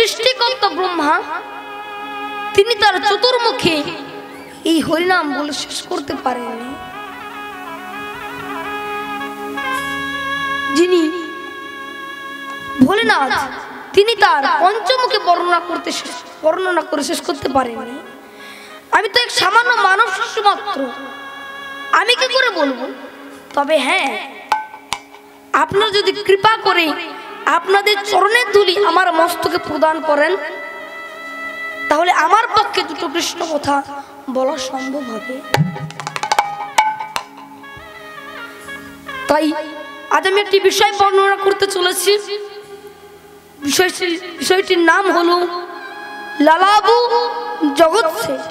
সৃষ্টিকর্তা ব্রহ্মা তিনি তার চতুর্মুখে এই হরিনাম বলে শেষ করতে পারেননি। যিনি ভোলেনাথ তিনি তার পঞ্চমুখে বর্ণনা করে শেষ করতে পারেননি। আমি তো এক সামান্য মানব শিশু মাত্র, আমি কি করে বলবো? তবে হ্যাঁ, আপনারা যদি কৃপা করে আপনাদের চরণের ধুলি আমার মস্তকে প্রদান করেন তাহলে আমার পক্ষে দুটো কৃষ্ণ কথা বলা সম্ভব হবে। তাই আজ আমি একটি বিষয় বর্ণনা করতে চলেছি। বিষয়টির নাম হলো লালাবু জগৎ শেঠ।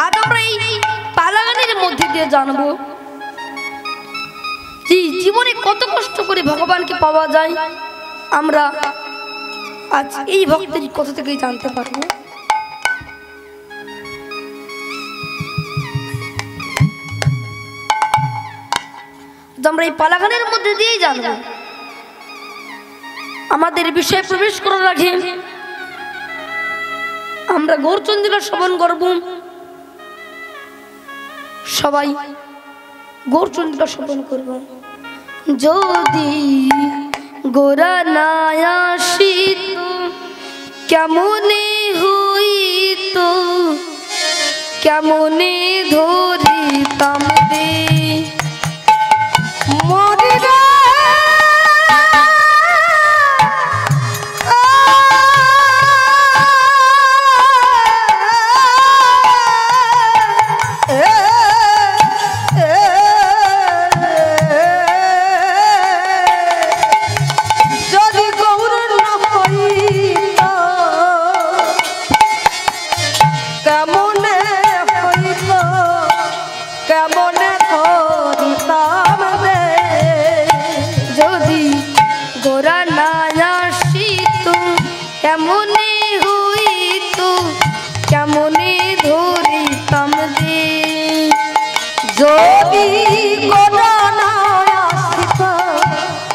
আজ আমরা এই পালাগানের মধ্যে দিয়ে জানবো যে জীবনে কত কষ্ট করে ভগবানকে পাওয়া যায়। আমরা আজ এই ভক্তের কথা থেকেই জানতে পারবো। আমরা এই পালাগানের মধ্যে দিয়েই জানবো। আমাদের বিষয়ে প্রবেশ করার আগে আমরা গৌরচন্দ্রিকা শ্রবণ করব। সবাই গৌরচন্দ্রিকা শ্রবণ করব। যদি গোরা না আসিত কেমনে হইত, কেমনে ধরিতাম দে মরিরা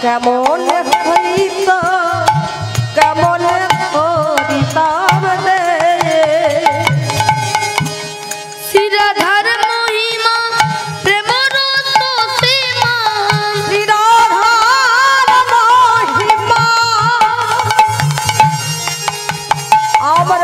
কেমন হইত, কেমন হরিতাম দে শ্রীরাধার মহিমা প্রেম রস সীমা, শ্রীরাধার মহিমা আমার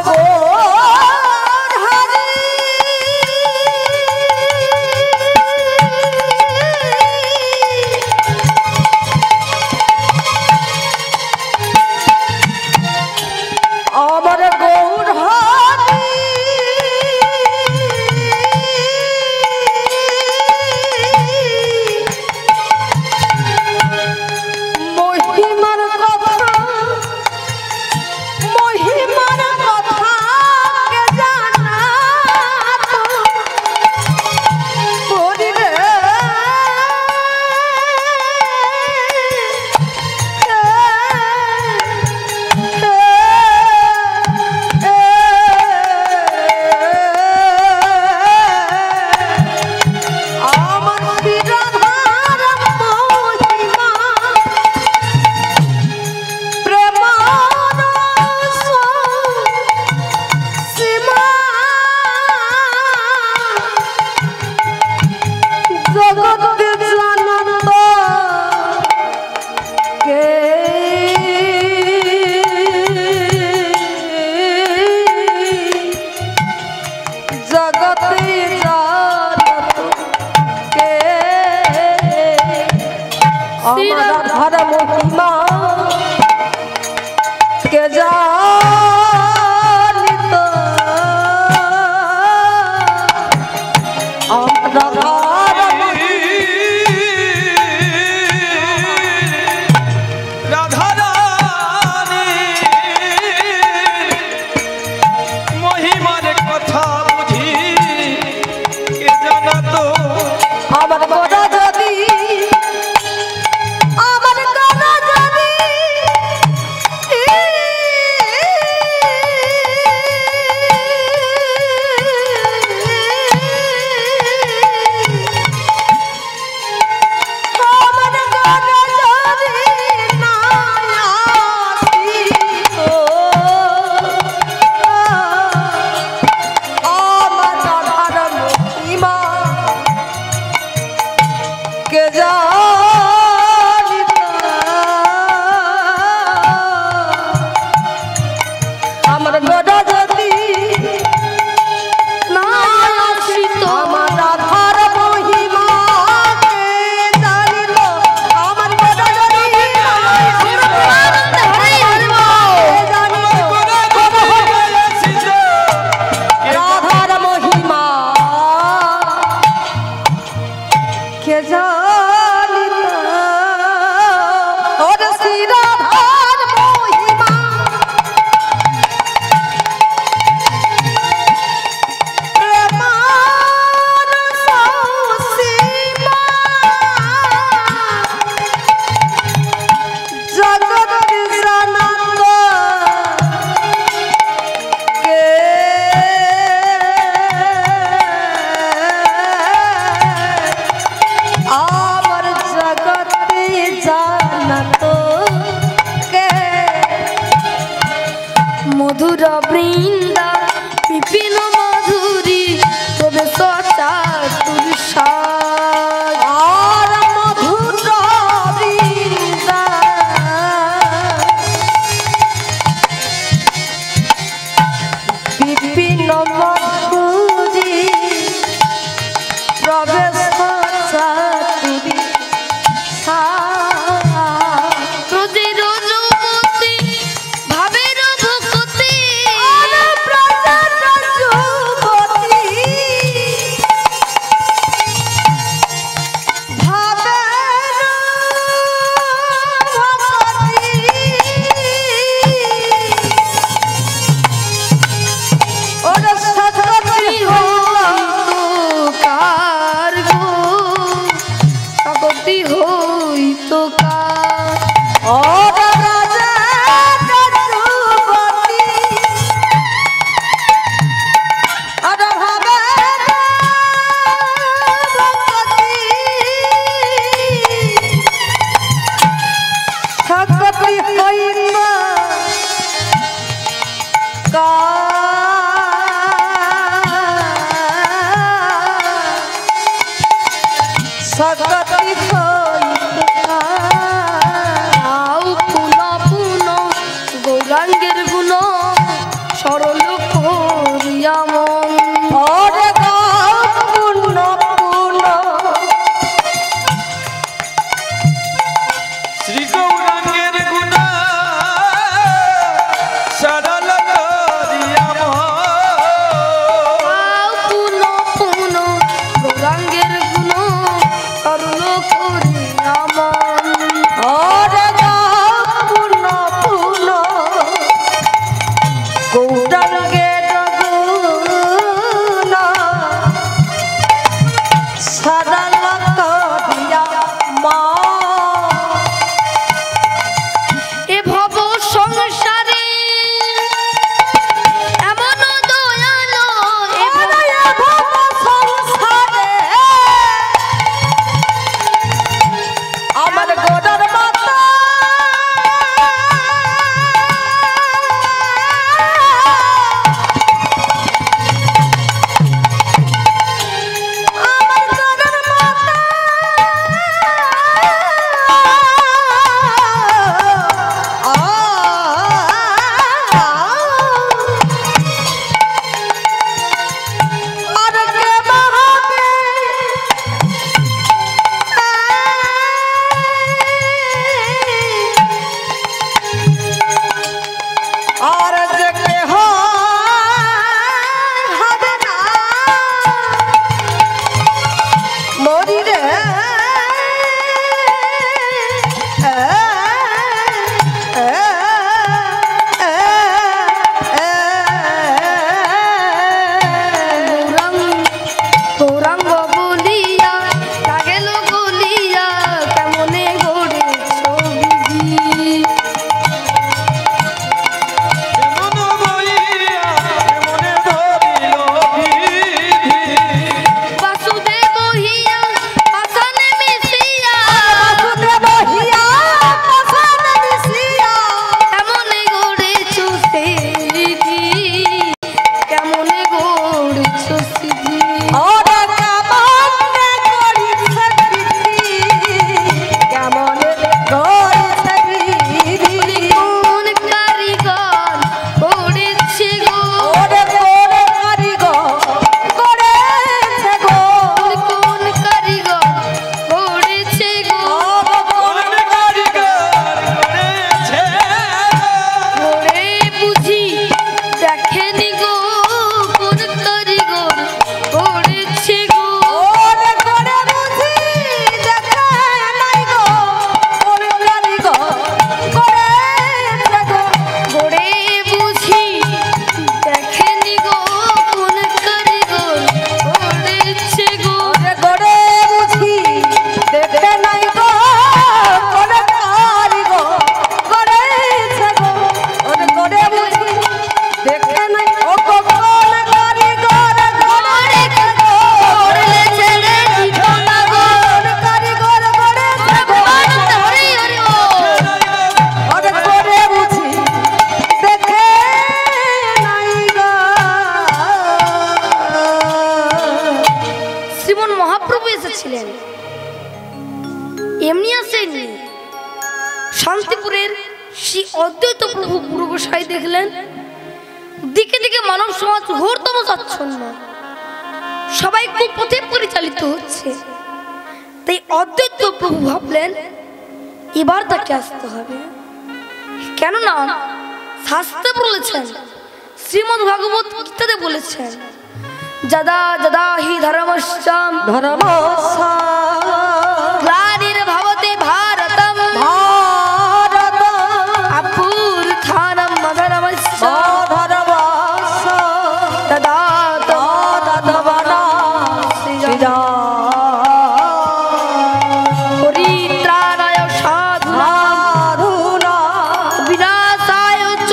মধুর বৃন্দা বিপিন মধুরী তবে সচা তুলসা দেখে নাই অদ্বৈত প্রভু গুরু গোসাই দেখলেন দিকে দিকে মানব সমাজ ঘোরতম চাচ্ছন্ন, সবাই কুপথে পরিচালিত হচ্ছে। তাই অদ্বৈত প্রভু ভাবলেন এবার তাকে আসতে হবে, কেননা শাস্ত্রে বলেছেন, শ্রীমদ্ ভাগবত গীতাতে বলেছেন, যদা যদা হি ধর্মস্যাম গ্লানির্ভবতি ভারতম অভ্যুত্থানম অধর্মস্য তদাত্মনাস্তি পরিত্রাণায় সাধুনাং বিনাশায় চ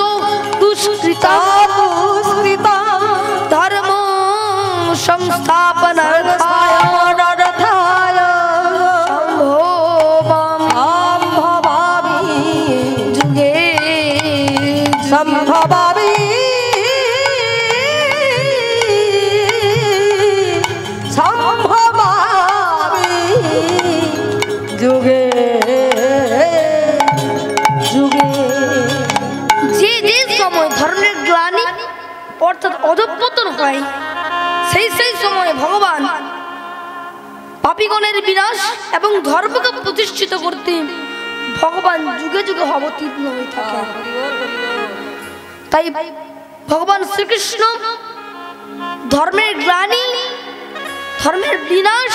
দুষ্কৃতাং ধর্ম সংস্থাপনার্থায় সম্ভবামি যুগে যুগে। যে যে সময় ধর্মের গ্লানি অর্থাৎ অধঃপতন হয়, সেই সেই সময় ভগবান পাপীগণের বিনাশ এবং ধর্মকে প্রতিষ্ঠিত করতে ভগবান যুগে যুগে অবতীর্ণ হয়ে থাকে। তাই ভগবান শ্রীকৃষ্ণ ধর্মের গ্লানি, ধর্মের বিনাশ,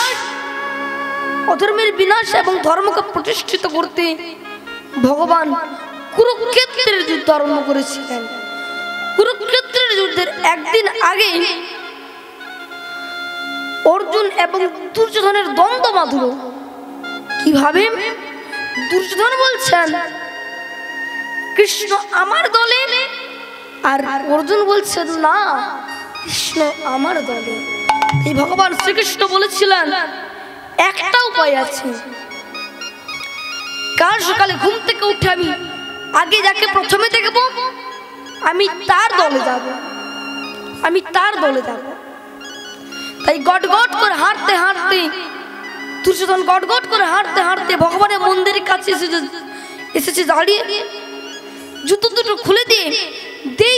অধর্মের বিনাশ এবং ধর্মকে প্রতিষ্ঠিত করতে ভগবান কুরুক্ষেত্রের যুদ্ধ আরম্ভ করেছিলেন। কুরুক্ষেত্রের যুদ্ধের একদিন আগে অর্জুন এবং দুর্যোধনের দ্বন্দ্ব বাঁধল। কিভাবে? দুর্যোধন বলছেন কৃষ্ণ আমার দলে, আর অর্জুন বলছেন না, কৃষ্ণ আমার দলে। এই ভগবান শ্রীকৃষ্ণ বলেছিলেন একটা উপায় আছে, কাল সকালে ঘুম থেকে উঠে আমি আগে যাকে প্রথমে দেখব আমি তার দলে যাব, আমি তার দলে যাব। তাই গট গট করে হাঁটতে হাঁটতে দুর্যোধন গট গট করে হাঁটতে হাঁটতে ভগবানের মন্দিরের কাছে এসেছে দাঁড়িয়ে, জুতো দুটো খুলে দিয়ে দেই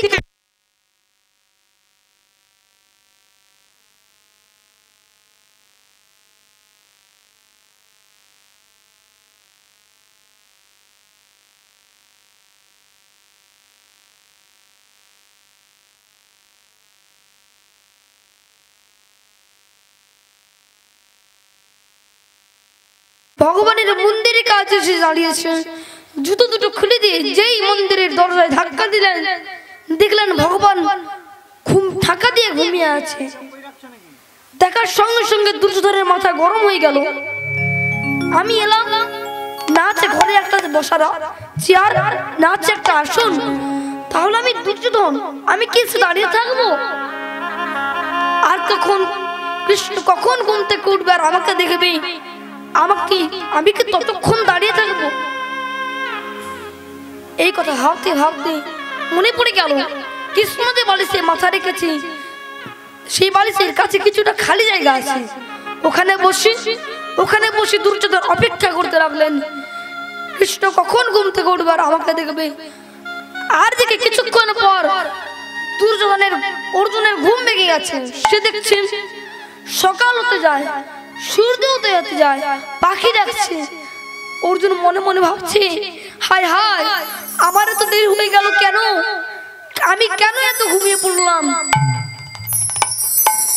ভগবানের মন্দিরের কাছে এসে দাঁড়িয়েছে, জুতো দুটো খুলে দিয়ে যেই মন্দিরের দরজায় ধাক্কা দিলেন, দেখলেন ভগবান ধাক্কা দিয়ে ঘুমিয়ে আছে। দেখার সঙ্গে সঙ্গে দুর্যোধনের মাথা গরম হয়ে গেল। আমি এলাম, না আছে ঘরে একটা বসার চেয়ার, না আছে একটা আসন, তাহলে আমি দুর্যোধন, আমি কি দাঁড়িয়ে থাকবো? আর কখন কৃষ্ণ কখন ঘুম থেকে উঠবে আর আমাকে দেখবে, আমি কি ততক্ষণ দাঁড়িয়ে থাকবো? এই কথা ভাবতে ভাবতে মনে পড়ে গেল কৃষ্ণদের বালিশে মাথা রেখেছি, সেই বালিশের কাছে কিছুটা খালি জায়গা আছে, ওখানে বসে দুর্যোধন অপেক্ষা করতে লাগলেন কৃষ্ণ কখন ঘুম থেকে উঠবে আর আমাকে দেখবে। আর দিকে কিছুক্ষণ পর অর্জুনের ঘুম ভেঙে গেছে। সে দেখছে সকাল হতে যায়, সূর্য উদয় হতে যায়, পাখি ডাকছে। অর্জুন মনে মনে ভাবছে, হায় হায়, আমার এত দেরি হয়ে গেল কেন? আমি কেন এত ঘুমিয়ে পড়লাম?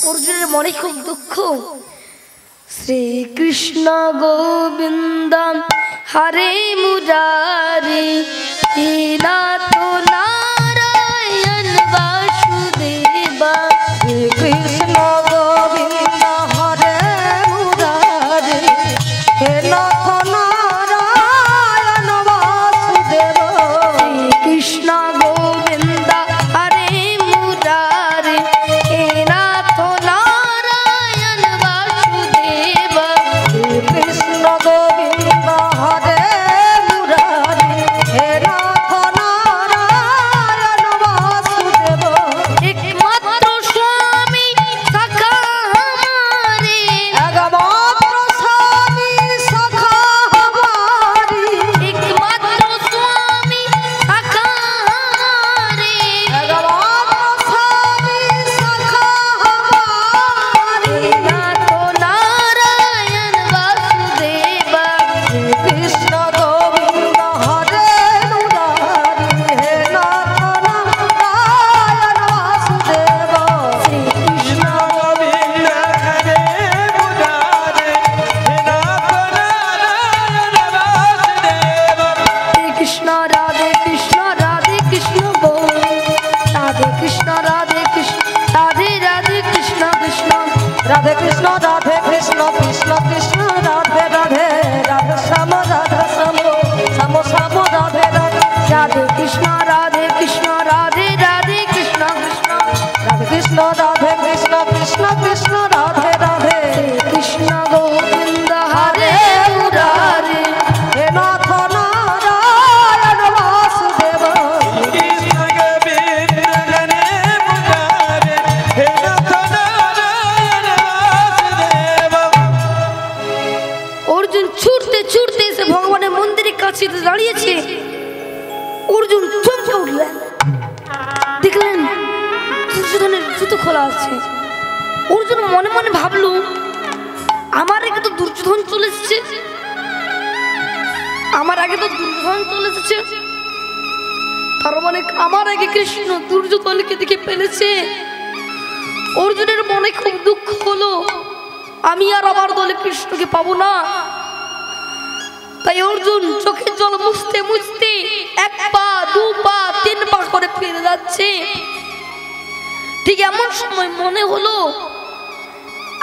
অর্জুনের মনে খুব দুঃখ। শ্রীকৃষ্ণ গোবিন্দ হরে মুরারি নাথ নারায়ণ বাসুদেবা। কৃষ্ণ গোবিন্দ হরে মুরারি হে নাথ নারায়ণ বাসুদেব। কৃষ্ণ গোবিন্দ হরে মুরারি হে নাথ নারায়ণ বাসুদেব। কৃষ্ণ গোবিন্দ হরে মুরারি হে নাথ নারায়ণ রাধে কৃষ্ণ কৃষ্ণ কৃষ্ণ রাধে রাধে রাধে শ্যাম শ্যাম শ্যাম রাধে রাধে রাধে কৃষ্ণ রাধে কৃষ্ণ রাধে রাধে কৃষ্ণ কৃষ্ণ রাধে কৃষ্ণ কৃষ্ণ কৃষ্ণ রাধে রাধে কৃষ্ণ গোবিন্দ হরে মুরারে হে নাথ নারায়ণ বাসুদেব অর্জুন ছুটতে ছুটতে এসে ভগবানের মন্দিরের কাছে দাঁড়িয়েছে। অর্জুন চমকে উঠলেন, দেখলেন দুর্যোধনের জুতো খোলা আছে। অর্জুন মনে মনে ভাবলো, আমার আগে তো দুর্যোধন চলে এসেছে, আমার আগে তো দুর্যোধন চলে এসেছে, তার মানে আমার আগে কৃষ্ণ দুর্যোধনকে দেখে ফেলেছে। অর্জুনের মনে খুব দুঃখ হলো, আমি আর আমার দলে কৃষ্ণকে পাবো না। তাই অর্জুন চোখের জল মুছতে মুছতে 1 পা 2 পা 3 পা করে ফিরে যাচ্ছে। ঠিক এমন সময় মনে হলো,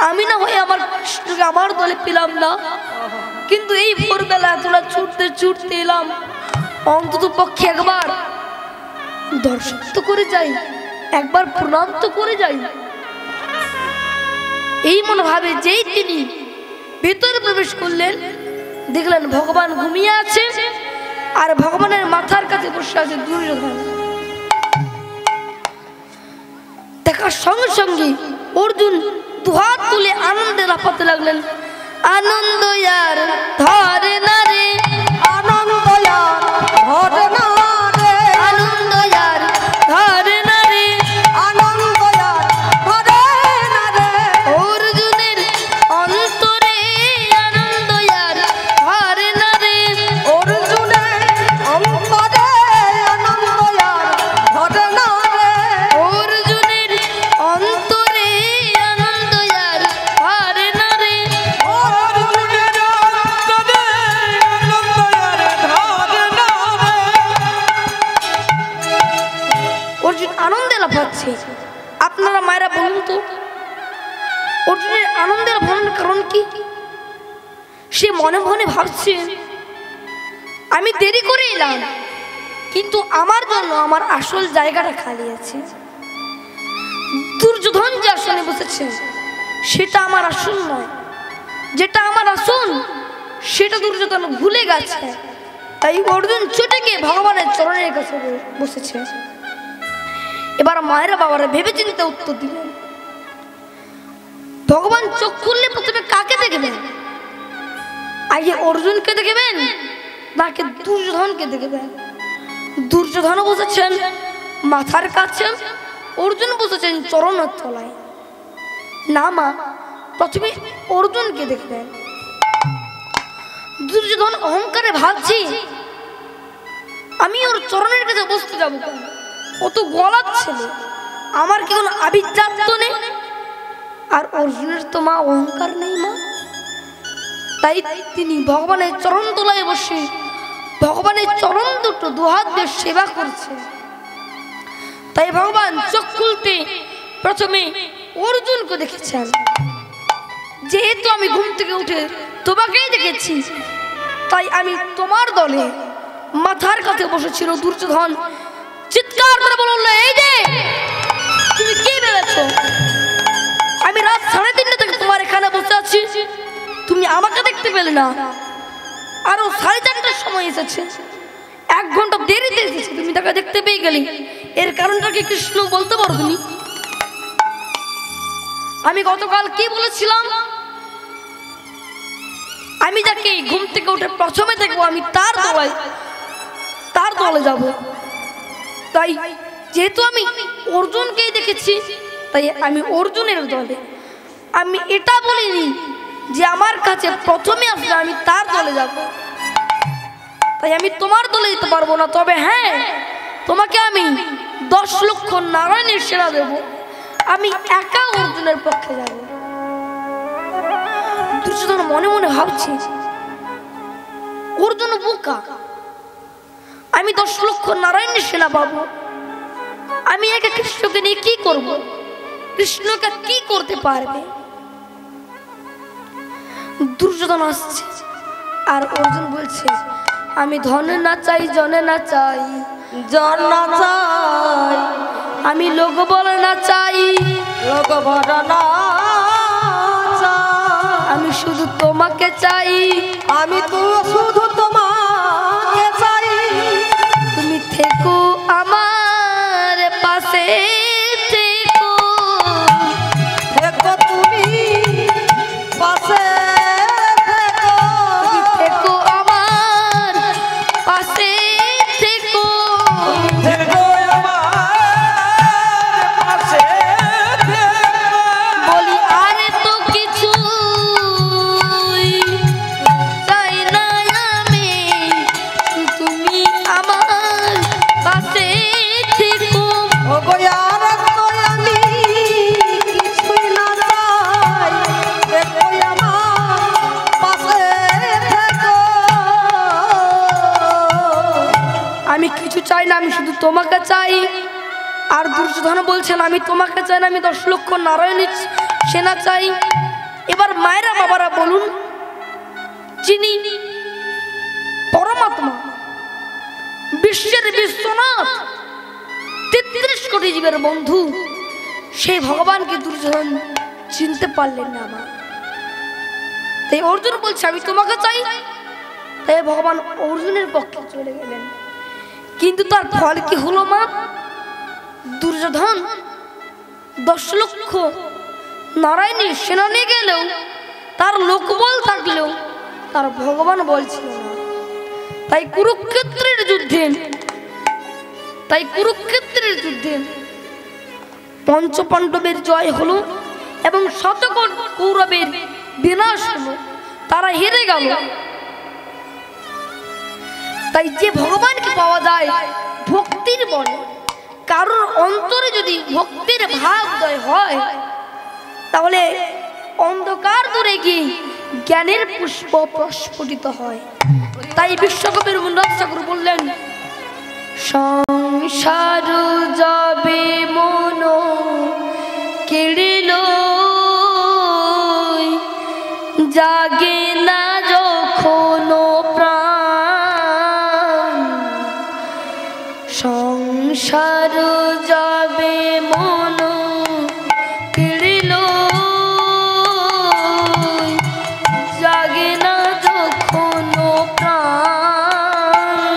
আমি না হয় আমার কৃষ্ণকে আমার দলে পেলাম না, কিন্তু এই ভোরবেলা তোরা ছুটতে ছুটতে এলাম, অন্তত পক্ষে একবার দর্শন তো করে যাই, একবার প্রণাম তো করে যাই। এই মনোভাবে যেই তিনি ভেতরে প্রবেশ করলেন, দেখলেন ভগবান ঘুমিয়ে আছে আর ভগবানের মাথার কাছে বসে আছে দুর্যোধন। দেখার সঙ্গে সঙ্গে অর্জুন দুহাত তুলে আনন্দে লাফাতে লাগলেন, আনন্দ ইয়ার ধরে না রে, আনন্দ ধরে না রে, আনন্দ ইয়ার ধরে না রে, আনন্দ ধরে না রে, অর্জুনের অন্তরে আনন্দ ইয়ার ধরে না রে, অর্জুনের অন্তরে আনন্দ ধরে না রে, অর্জুনের অন্তরে আনন্দ ইয়ার ধরে না রে। অর্জুনের অন্তরে অর্জুন আনন্দে লাফাচ্ছে। আপনারা মায়েরা বলুন তো, অর্জুনের আনন্দের লাফানোর কারণ কি? সে মনে মনে ভাবছে, আমি দেরি করে এলাম, কিন্তু আমার জন্য আমার আসল জায়গাটা খালি আছে। দুর্যোধন যে আসনে বসেছে সেটা আমার আসন নয়, যেটা আমার আসন সেটা দুর্যোধন ভুলে গেছে। তাই অর্জুন ছুটে গিয়ে ভগবানের চরণের কাছে বসেছে। এবার মায়েরা বাবারা ভেবে চিন্তে উত্তর দিলেন। ভগবান চোখ খুললে প্রথমে কাকে দেখবেন? আগে অর্জুনকে দেখবেন নাকি দুর্যোধনকে দেখবেন? দুর্যোধন বসেছেন মাথার কাছে, অর্জুন বসেছেন চরণের তলায়। না মা, প্রথমে অর্জুনকে দেখবেন। দুর্যোধন অহংকারে ভাবছি, আমি ওর চরণের কাছে বসতে যাবো কেন? কত গলার ছেলে, আমার কি কোনো আভিজাত্য নেই? আর অর্জুনের তো মা অহংকার নেই মা। তাই তিনি ভগবানের চরণ তলায় বসে ভগবানের চরণ দুটো দুহাত দিয়ে সেবা করছে। তাই ভগবান চোখ খুলতে প্রথমে অর্জুনকে দেখেছেন। যেহেতু আমি ঘুম থেকে উঠে তোমাকেই দেখেছি, তাই আমি তোমার দলে মাথার কাছে বসেছিল দুর্যোধন চিৎকার করে বলল, এই যে তুমি কি ভেবেছ আমি রাত 3:30 থেকে তোমার এখানে বসে আছি, তুমি আমাকে দেখতে পেলে না? আরো 4:30টার সময় এসেছে, 1 ঘন্টা দেরিতে এসেছে, তুমি তাকে দেখতে পেয়ে গেলে। এর কারণটা কি কৃষ্ণ বলতে পারো তুমি? আমি গতকাল কি বলেছিলাম? আমি যাকে ঘুম থেকে উঠে প্রথমে দেখবো আমি তার দলে যাব। তাই যেহেতু আমি অর্জুনকেই দেখেছি, তাই আমি অর্জুনের দলে। আমি এটা বলিনি যে আমার কাছে প্রথমে আসলে আমি তার দলে যাব। তাই আমি তোমার দলে যেতে পারবো না, তবে হ্যাঁ, তোমাকে আমি 10 লক্ষ নারায়ণের সেরা দেব। আমি একা অর্জুনের পক্ষে যাব। দুর্যোধন মনে মনে ভাবছি, অর্জুন বোকা, আমি 10 লক্ষ নারায়ণের সেনা পাবো, আমি একা কৃষ্ণকে নিয়ে কি করব? কৃষ্ণকে কি করতে পারবে? দুর্যোধন আসছে আর অর্জুন বলছে আমি ধনে না চাই জনে না চাই জন না চাই আমি লোক বলে না চাই লোক বড় না চাই আমি শুধু তোমাকে চাই আমি তো শুধু তোমাকে চাই তুমি থেকো আমার পাশে থেকো থেকো তুমি পাশে তুমি থেকো আমার পাশে থেকো বলি আরে তো কিছু চাই না আমি তুমি আমার পাশে থেকো ও গোয়ার তো আমি কিছুই না চাই থেকো আমার পাশে থেকো আমি কিছু চাই না আমি শুধু তোমাকে চাই আর দুর্যোধন বলছেন আমি তোমাকে চাই না আমি 10 লক্ষ নারায়ণীর সেনা চাই এবার মায়েরা বাবারা বলুন যিনি পরমাত্মা বিশ্বের বিশ্বনাথ 33 কোটি জীবের বন্ধু সেই ভগবানকে দুর্যোধন চিনতে পারলেন না মা তাই অর্জুন বলছে আমি তোমাকে চাই তাই ভগবান অর্জুনের পক্ষে চলে গেলেন কিন্তু তার ফল কি হলো মা দুর্যোধন 10 লক্ষ নারায়ণী সেনা নিয়ে গেলেও তার লোকবল থাকলেও তার ভগবান বলছিল না তাই কুরুক্ষেত্রের যুদ্ধে পঞ্চপাণ্ডবের জয় হলো এবং শতকোট কৌরবের বিনাশ হলো তারা হেরে গেল তাই যে ভগবানকে পাওয়া যায় ভক্তির বলে কারোর অন্তরে যদি ভক্তির ভাবদয় হয় তাহলে অন্ধকার দূরে গিয়ে জ্ঞানের পুষ্প প্রস্ফুটিত হয় তাই বিশ্বকবির মুন্নাথ ঠাকুর বললেন সংসার যাবে মন কেড়িল জাগে না যখন প্রাণ সংসার যাবে মন কেড়িল জাগে না যখন প্রাণ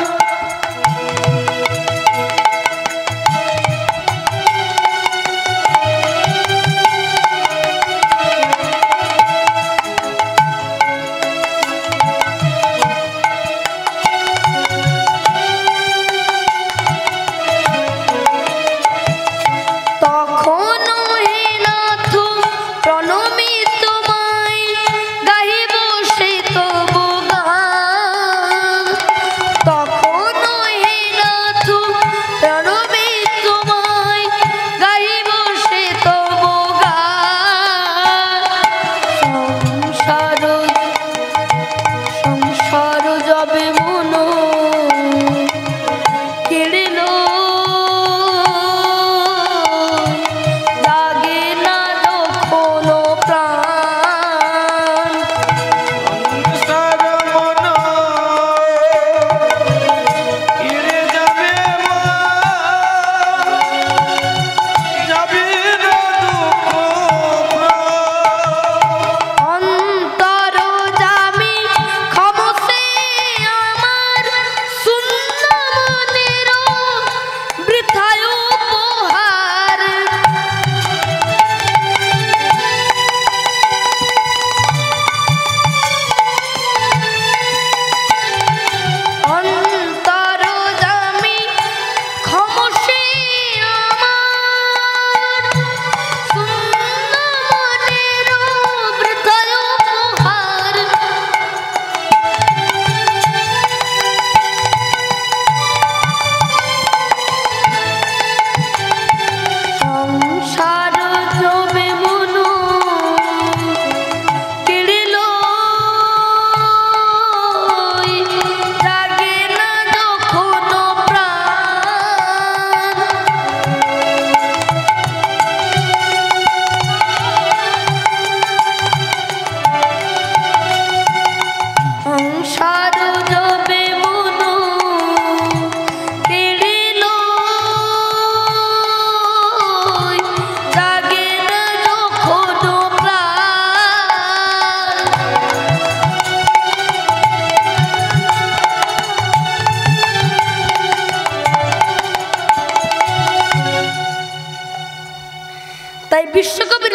বিশ্বকবি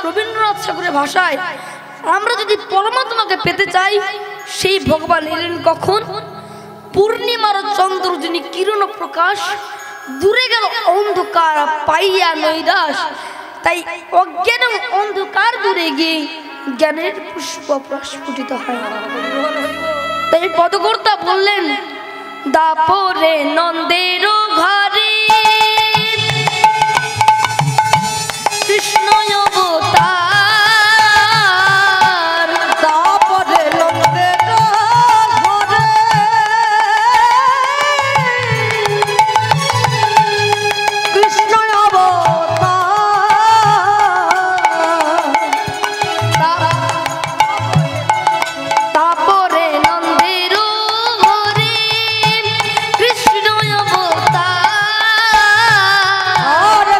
রবীন্দ্রনাথ ঠাকুরের ভাষায় আমরা যদি পরমাত্মাকে পেতে চাই, সেই ভগবান এলেন কখন? পূর্ণিমার চন্দ্র যিনি কিরণ প্রকাশ, দূরে গেল অন্ধকার পাইয়া নৈরাশ। তাই অজ্ঞান অন্ধকার দূরে গিয়ে জ্ঞানের পুষ্প প্রস্ফুটিত হয়। তাই পদকর্তা বললেন, দাপরে নন্দের ঘরে কৃষ্ণ অবতার, দাপরে নন্দের ঘরে কৃষ্ণ অবতার, তাপরে নন্দের ঘরে কৃষ্ণ অবতার,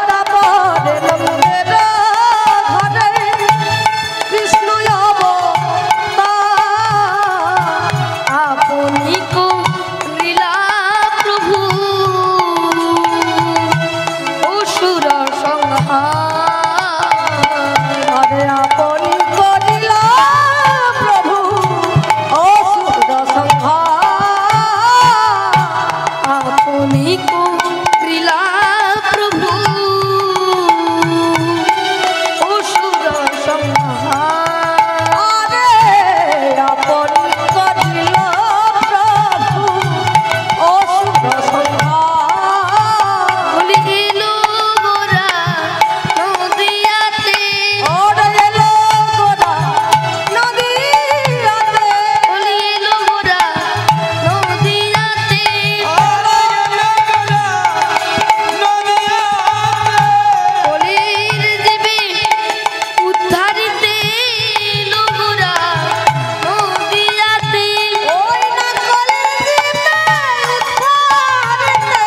দাপরে নন্দের ঘরে কৃষ্ণ অবতার, আপনি করিলা প্রভু অসুর সংহার। আপনি করিলা প্রভু অসুর সংহার, আপনি করিলা প্রভু অসুর সংহার। আপনি করিলা প্রভু অসুর সংহার, বলি এলো গোরা নদিয়াতে, এলো গোরা নদিয়াতে, বলি এলো গোরা নদিয়াতে, কলির জীবে উদ্ধারিতে এলো গোরা নদিয়াতে, ওই না কলিতে উদ্ধারিতে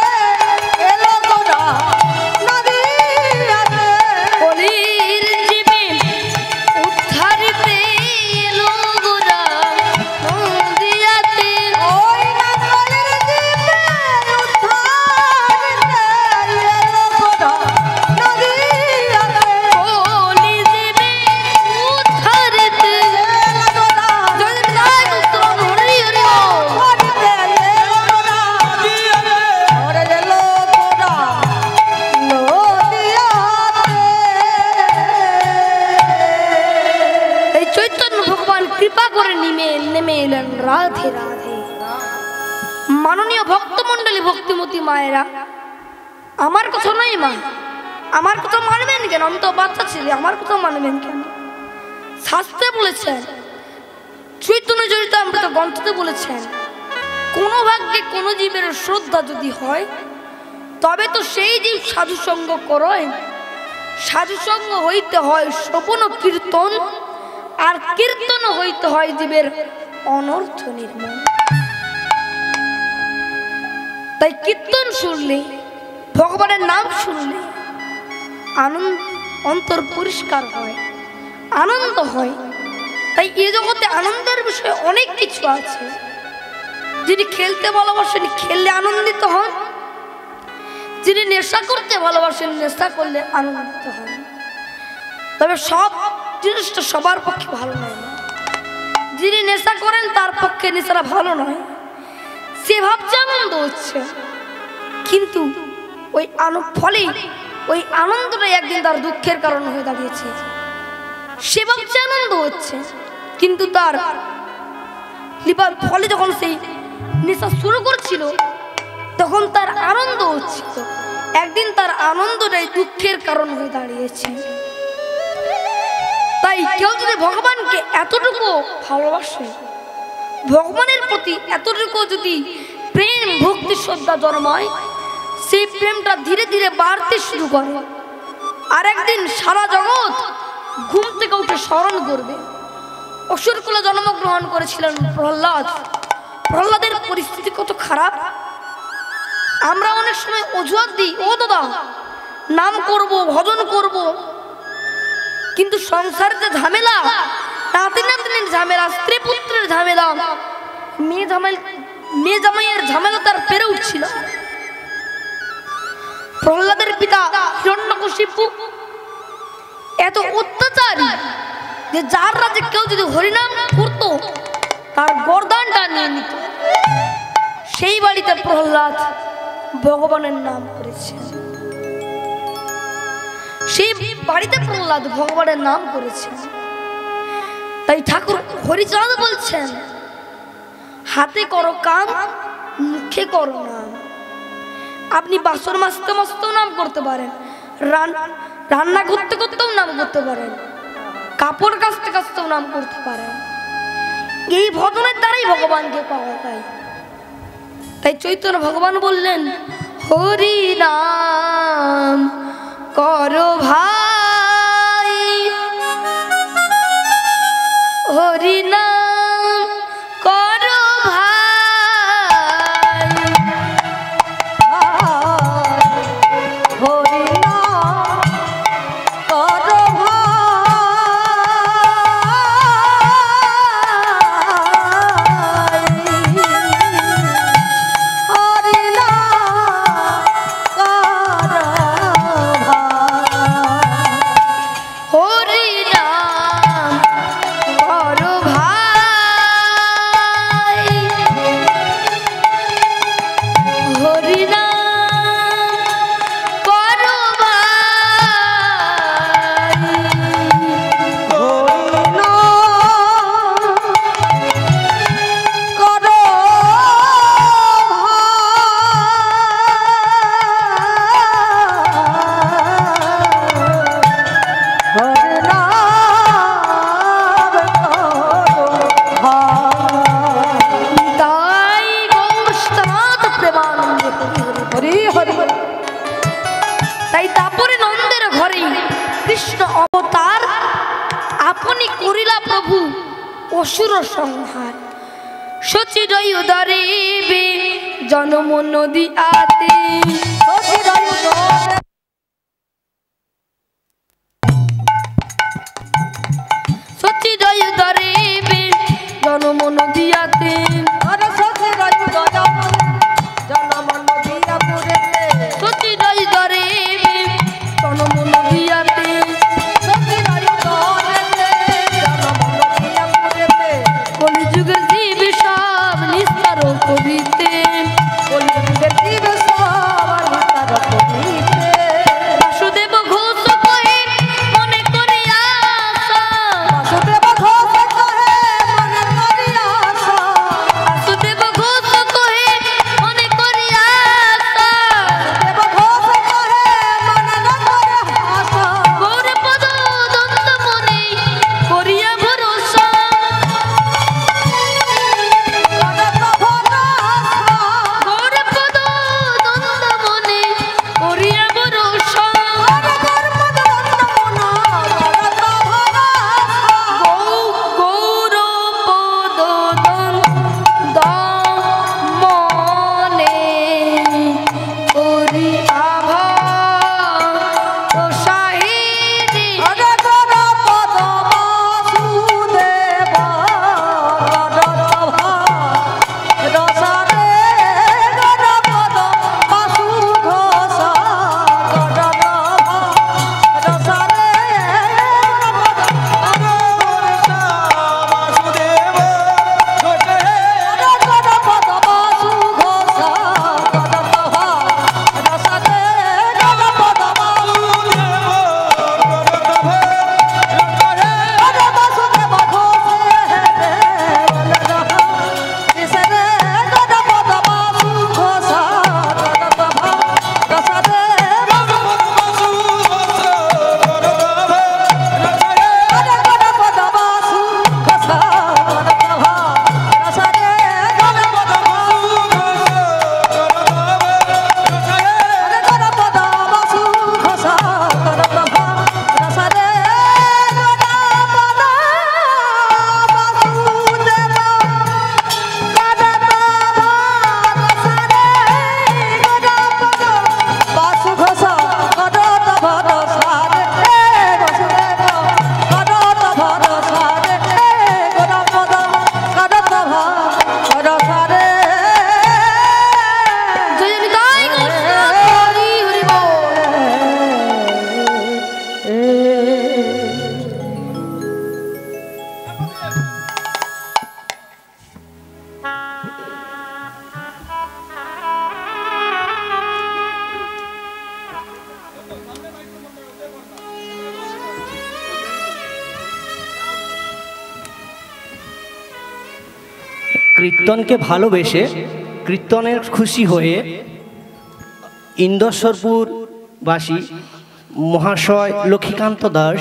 এলো গোরা নদিয়াতে, কলির জীবে উদ্ধারিতে এলো গোরা নদিয়াতে, ওই না কলিতে উদ্ধারিতে এলো গোরা নদিয়াতে, কলি জীবে উদ্ধারিতে এলো গোরা যদি তাই উত্তম হরি হরি বল। নদিয়াতে, এলো গোরা ওরে এলো গোরা নদিয়াতে। এই চৈতন্য ভগবান কৃপা করে নেমে এলেন রাধে রাধে। মাননীয় ভক্তমণ্ডলী, ভক্তিমতী মায়েরা, আমার কথা নয় মা, আমার কথা মানবেন কেন? আমি তো বাচ্চা ছেলে, আমার কথা মানবেন কেন? শাস্ত্রে বলেছেন, চৈতন্য চরিতামৃত গ্রন্থতে বলেছেন, কোন ভাগ্যে কোন জীবের শ্রদ্ধা যদি হয়, তবে তো সেই জীব সাধুসঙ্গ করয়। সাধুসঙ্গ হইতে হয় শ্রবণ কীর্তন, আর কীর্তন হইতে হয় জীবের অনর্থ নির্মূল। তাই কীর্তন শুনলে, ভগবানের নাম শুনলে আনন্দ, অন্তর পরিষ্কার হয়, আনন্দ হয়। তাই এ জগতে আনন্দের বিষয়ে অনেক কিছু আছে। যিনি খেলতে ভালোবাসেন, খেললে আনন্দিত হন। যিনি নেশা করতে ভালোবাসেন, নেশা করলে আনন্দিত হন। তবে সব জিনিসটা সবার পক্ষে ভালো নয়। যিনি নেশা করেন তার পক্ষে নেশাটা ভালো নয়। সে ভাবছে আনন্দ হচ্ছে, কিন্তু ওই ফলে ওই আনন্দটাই একদিন তার দুঃখের কারণ হয়ে দাঁড়িয়েছে। সে ভাবছে আনন্দ হচ্ছে, কিন্তু তার লিবার ফলে যখন সেই নেশা শুরু করছিল, তখন তার আনন্দ হচ্ছিল, একদিন তার আনন্দটাই দুঃখের কারণ হয়ে দাঁড়িয়েছে। তাই কেউ যদি ভগবানকে এতটুকু ভালোবাসে, ভগবানের প্রতি এতটুকু যদি প্রেম ভক্তি শ্রদ্ধা জন্মায়, সেই প্রেমটা ধীরে ধীরে বাড়তে শুরু করে। আর একদিন সারা জগৎ ঘুম থেকে উঠে স্মরণ করবে অসুরকুলে জন্মগ্রহণ করেছিলেন প্রহ্লাদ। প্রহ্লাদের পরিস্থিতি কত খারাপ। আমরা অনেক সময় অজুহাত দিই, ও দাদা নাম করব, ভজন করব, কিন্তু সংসারের যে ঝামেলা, নাতি নাতনির ঝামেলা, স্ত্রী পুত্রের ঝামেলা, মেয়ে জামাইয়ের ঝামেলা তার পেরে উঠছিল। প্রহ্লাদের পিতা হিরণ্যকশিপু এত অত্যাচারী যে যার রাজ্যে কেউ যদি হরিনাম করতো তার গর্দানটা নিয়ে নিত। সেই বাড়িতে প্রহ্লাদ ভগবানের নাম করেছে, সেই বাড়িতে প্রহ্লাদ ভগবানের নাম করেছে। তাই ঠাকুর হরিচাঁদ বলছেন, হাতে করো কাম, মুখে করো নাম। আপনি বাসন মাজতে মাজতেও নাম করতে পারেন, রান্না করতে করতেও নাম করতে পারেন, কাপড় কাচতে কাচতেও নাম করতে পারেন। এই ভজনের দ্বারাই ভগবানকে পাওয়া যায়। তাই চৈতন্য ভগবান বললেন, হরি নাম করো ভাই, হরি নাম করো ভাই, হরি নাম করো ভাই, হরি নাম করো ভাই, হরি নাম করো ভাই, হরি নাম করো ভাই, হরি নাম করো ভাই, হরি নাম করো ভাই। তাই গৌরষ্টানাথ প্রেমানন্দে হরি হরি। হরি হরি তাই তারপরে নন্দের ঘরে কৃষ্ণ অবতার, আপনি করিলা প্রভু অসুর সংহার। সচিরয় উদরে জনম নদী আতে, সচিরয় উদরে জনম নদী আতে, সচিরয় উদরে জনম নদী আতে, কলিযুগের জীব সব নিস্তার করিতে, কীর্তনকে ভালোবেসে কীর্তনের খুশি হয়ে ইন্দোসরপুরবাসী মহাশয় লক্ষ্মীকান্ত দাস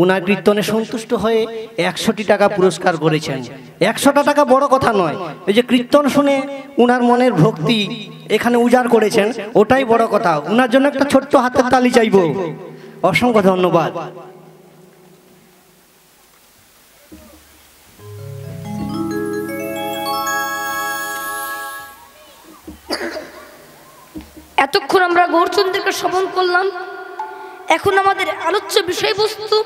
উনার কীর্তনে সন্তুষ্ট হয়ে 100টি টাকা পুরস্কার করেছেন। 100টা টাকা বড় কথা নয়, এই যে কীর্তন শুনে উনার মনের ভক্তি এখানে উজাড় করেছেন, ওটাই বড় কথা। উনার জন্য একটা ছোট্ট হাতের তালি চাইব। অসংখ্য ধন্যবাদ। এতক্ষণ আমরা গৌরচন্দ্রকে শ্রবণ করলাম। এখন আমাদের আলোচ্য বিষয়বস্তু,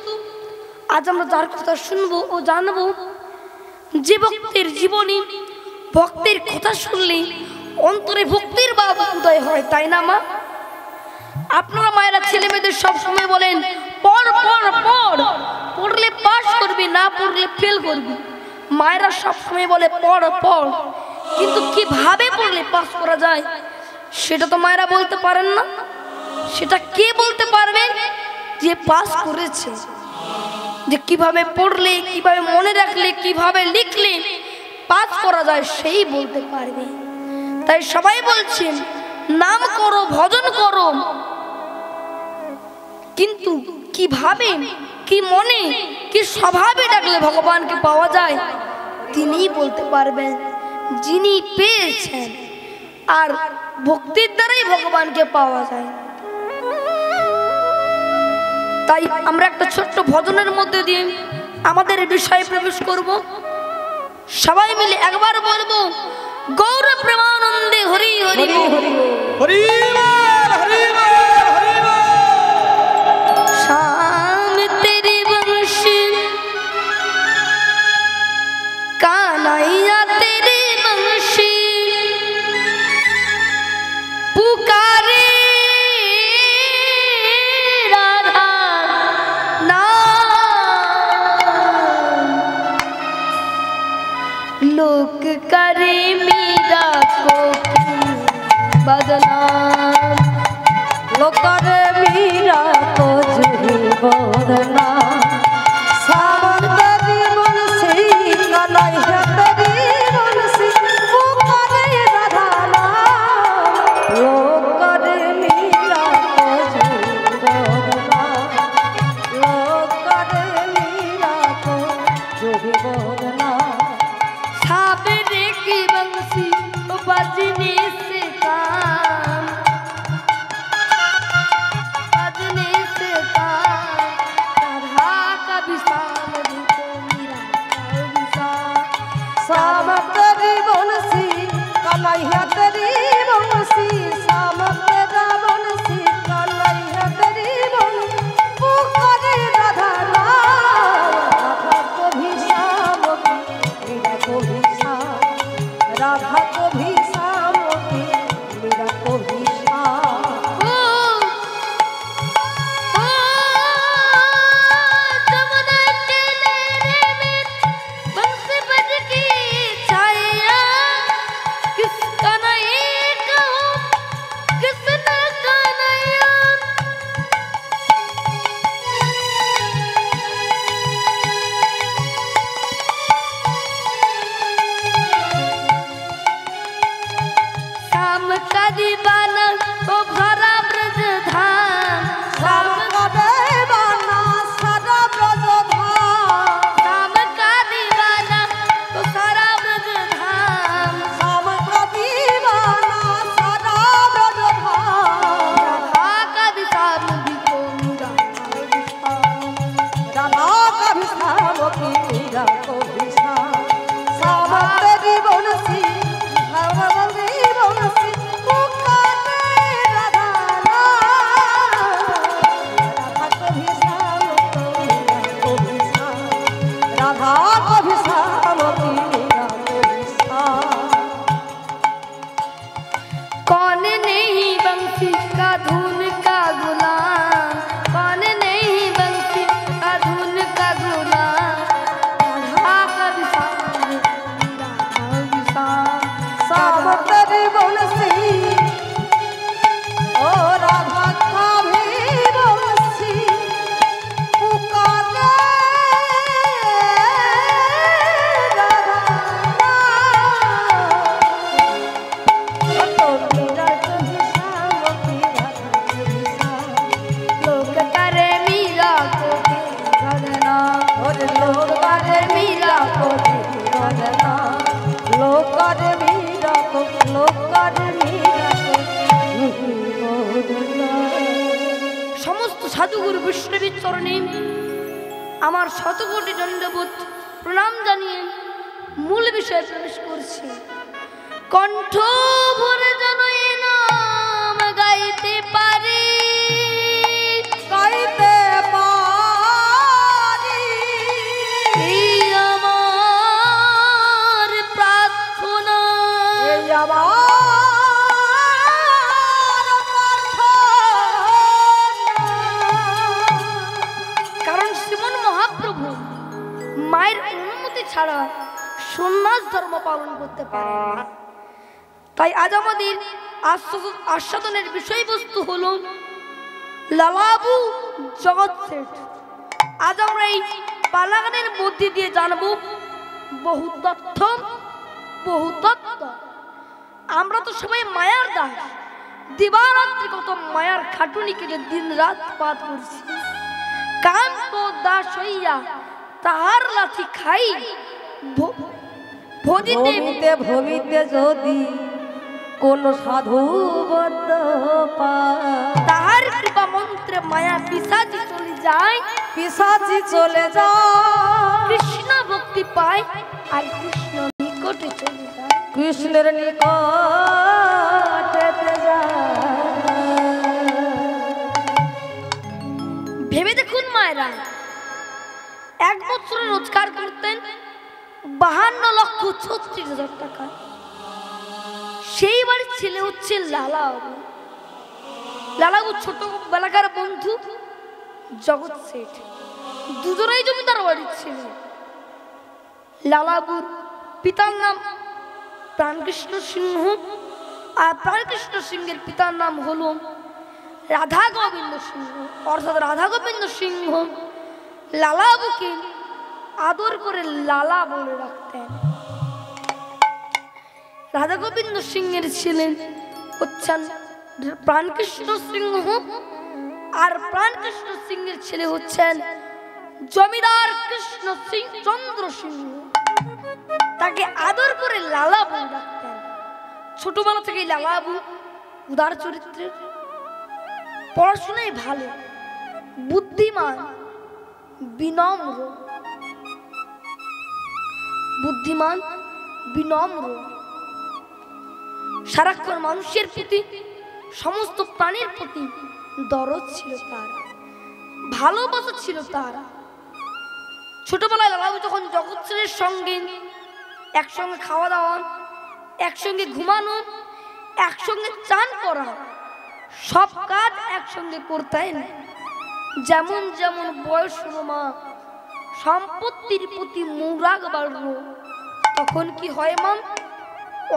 আজ আমরা যার কথা শুনবো ও জানবো, যে ভক্তের জীবনী, ভক্তের কথা শুনলে অন্তরে ভক্তির ভাব উদয় হয়, তাই না মা? আপনারা মায়েরা ছেলে মেয়েদের সবসময় বলেন পড় পড় পড়, পড়লে পাস করবি, না পড়লে ফেল করবি। মায়েরা সবসময় বলে পড় পড়, কিন্তু কিভাবে পড়লে পাস করা যায় সেটা তো মায়েরা বলতে পারেন না। সেটা কে বলতে পারবে যে পাস করেছে? যে কিভাবে পড়লে, কিভাবে মনে রাখলে, কিভাবে লিখলে পাস করা যায় সেই বলতে পারবে। তাই সবাই বলছেন নাম করো, ভজন করো, কিন্তু কিভাবে, কি মনে, কি স্বভাবে ডাকলে ভগবানকে পাওয়া যায় তিনিই বলতে পারবেন, যিনি পেয়েছেন। আর ভক্তির দ্বারাই ভগবানকে পাওয়া যায়। তাই আমরা একটা ছোট্ট ভজনের মধ্যে দিয়ে আমাদের বিষয়ে প্রবেশ করব। সবাই মিলে একবার বলবো গৌর প্রেমানন্দে হরি হরি হরি হরি হরি শাম তেরে বংশী কানাইয়া তেরে বংশী पुकारे राधा नाम, लोक करे मीरा को बदनाम, लोक करे मीरा को जुही बदनाम। सावन तेरी बंसी कन्हैया तेरी बंसी पुकारे राधा नाम, लोक करे मीरा को जुही बदनाम, लोक करे मीरा को जुही बदनाम। साबरे की बंसी बजने से काम, बजने से काम, राधा का विशाल देखो मीरा का विशाल। श्याम तेरी बंसी कन्हैया तेरी बंसी, श्याम तेरा बंसी कन्हैया तेरी बंसी पुकारे राधा नाम, राधा को भी श्याम की मीरा को भी श्याम, राधा को भी श्याम की मीरा को भी श्याम। जमुना के लेने में बंसी बज की छाया, किसका नहीं कहूँ, किसने कन्हैया। शाम का दीवाना ओ भरा ब्रज धाम, श्याम का दीवाना सदा ब्रज धाम, शाम का दीवाना ओ सारा ब्रज धाम। श्याम का दीवाना सदा ब्रज धाम, राधा का विशाल देखो मीरा का विशाल। राधा का भी श्याम की मीरा को भी श्याम। श्याम तेरी बंसी श्याम तेरी बंसी पुकारे राधा नाम, राधा को भी श्याम को मीरा को भी श्याम, राधा को भी श्याम की मीरा को भी श्याम। कौन नहीं बंसी का धुन का गुलाम, कौन नहीं बंसी का धुन का गुलाम। राधा সাধুগুরু বৈষ্ণবীর চরণে আমার শতকোটি দণ্ডবোধ প্রণাম জানিয়ে মূল বিষয়ে প্রবেশ করছি। কণ্ঠ ভরে যেন এ নাম গাইতে পারি, গাইতে পারি, এই আমার প্রার্থনা, এই আমার কারণ শ্রীমন মহাপ্রভু মায়ের অনুমতি ছাড়া সন্ন্যাস ধর্ম পালন করতে পারে না। তাই আজ আমাদের আস্বাদনের বিষয়বস্তু হলো লালাবু জগৎ শেঠ। আজ আমরা এই পালাগানের মধ্যে দিয়ে জানব বহু তথ্য, বহু তত্ত্ব। আমরা তো সবাই মায়ার দাস, দিবারাত্রি কত মায়ার খাটুনি কেটে দিন রাত পাত করছি। কাম তো দাস হইয়া তাহার লাথি খাই, ভজিতে ভবিতে ভবিতে যদি কোন সাধু বদ্ধ পায়, তাহার কৃপা মন্ত্রে মায়া পিশাচি চলে যায়, পিশাচি চলে যায়, কৃষ্ণ ভক্তি পায় আর কৃষ্ণ নিকটে চলে যায়। কৃষ্ণের নিকটেতে যায়। ভেবে দেখুন মায়েরা, 1 বছর রোজগার করতেন 52,36,000 টাকা। সেই বাড়ির ছেলে হচ্ছে লালাবু। লালাবু ছোটবেলাকার বন্ধু জগৎ শেঠ, দুজনেই জমিদার বাড়ির ছিল। লালাবুর পিতার নাম প্রাণকৃষ্ণ সিংহ, আর প্রাণকৃষ্ণ সিংহের পিতার নাম হল রাধা গোবিন্দ সিংহ, অর্থাৎ রাধা গোবিন্দ সিংহ লালাবুকে আদর করে লালা বলে রাখতেন। রাধা গোবিন্দ সিংহের ছিলেন হচ্ছেন প্রাণকৃষ্ণ সিংহ, আর প্রাণকৃষ্ণ সিংহের ছেলে হচ্ছেন জমিদার কৃষ্ণ সিং চন্দ্র সিংহ। তাকে আদর করে লালা বলে রাখতেন। ছোটবেলা থেকেই লালাবু উদার চরিত্রের, পড়াশোনায় ভালো, বুদ্ধিমান, বিনম্র, বুদ্ধিমান বিনম্র, সারাক্ষণ মানুষের প্রতি, সমস্ত প্রাণীর প্রতি দরদ ছিল তার, ভালোবাসা ছিল তার। ছোটবেলায় লালাবু যখন জগৎ শেঠের সঙ্গে একসঙ্গে খাওয়া দাওয়া, একসঙ্গে ঘুমানো, একসঙ্গে চান করা, সব কাজ একসঙ্গে করতেন। যেমন যেমন বয়স হলো মা, সম্পত্তির প্রতি মুরাগ বাড়লো, তখন কি হয় মা?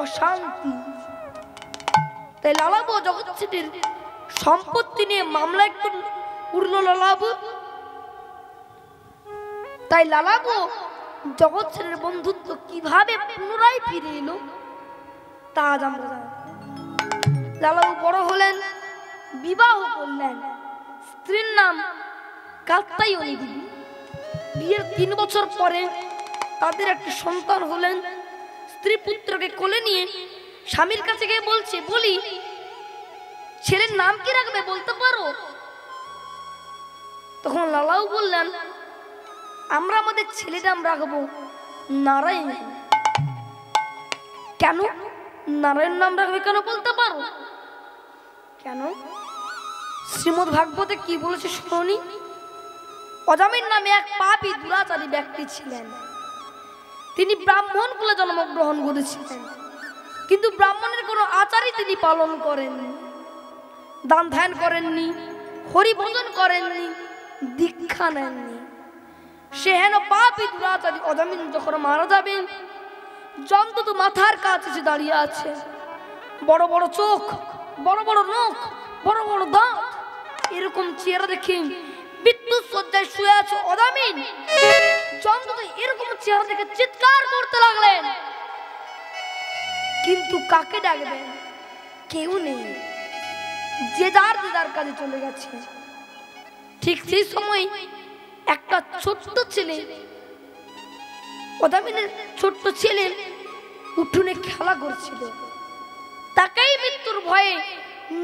অশান্তি। তাই লালাবু জগৎ শেঠের সম্পত্তি নিয়ে মামলা একটু উঠল লালাবু। তাই লালাবু জগৎ শেঠের বন্ধুত্ব কিভাবে পুনরায় ফিরে এলো তা আজ আমরা জানি। লালাবু বড় হলেন, বিবাহ করলেন, স্ত্রীর নাম কাত্যায়নী দেবী। বিয়ের 3 বছর পরে তাদের একটি সন্তান হলেন। স্ত্রী পুত্রকে কোলে নিয়ে স্বামীর কাছে গিয়ে বলছে, বলি ছেলের নাম কি রাখবে বলতে পারো? তখন লালাও বললেন, আমরা আমাদের ছেলের নাম রাখবো নারায়ণ। কেন নারায়ণ নাম রাখবে কেন বলতে পারো? কেন? শ্রীমদ্ ভাগবতে কি বলেছে শুনি। অজামিন নামে এক পাপী দুরাচারী ব্যক্তি ছিলেন। তিনি ব্রাহ্মণ কুলে জন্মগ্রহণ করেছিলেন, কিন্তু ব্রাহ্মণের কোনো আচারই তিনি পালন করেননি, দান ধ্যান করেননি, হরিভজন করেননি, দীক্ষা নেননি। সে হেন পাপী দুরাচারী অজামিন যখন মারা যাবেন, জন্তু মাথার কাছে এসে দাঁড়িয়ে আছে, বড় বড় চোখ, বড় বড় নখ, বড় বড় দাঁত, এরকম চেহারা দেখে বিদ্যুৎ সজ্জায় শুয়ে আছে অজামিন। জন্তু এরকম চেহারা দেখে চিৎকার করতে লাগলেন, কিন্তু কাকে ডাকবেন? কেউ নেই, যে যার কাজে চলে গেছে। ঠিক সেই সময় একটা ছোট্ট ছেলে, অজামিনের ছোট্ট ছেলে উঠোনে খেলা করছিল। তাকেই মৃত্যুর ভয়ে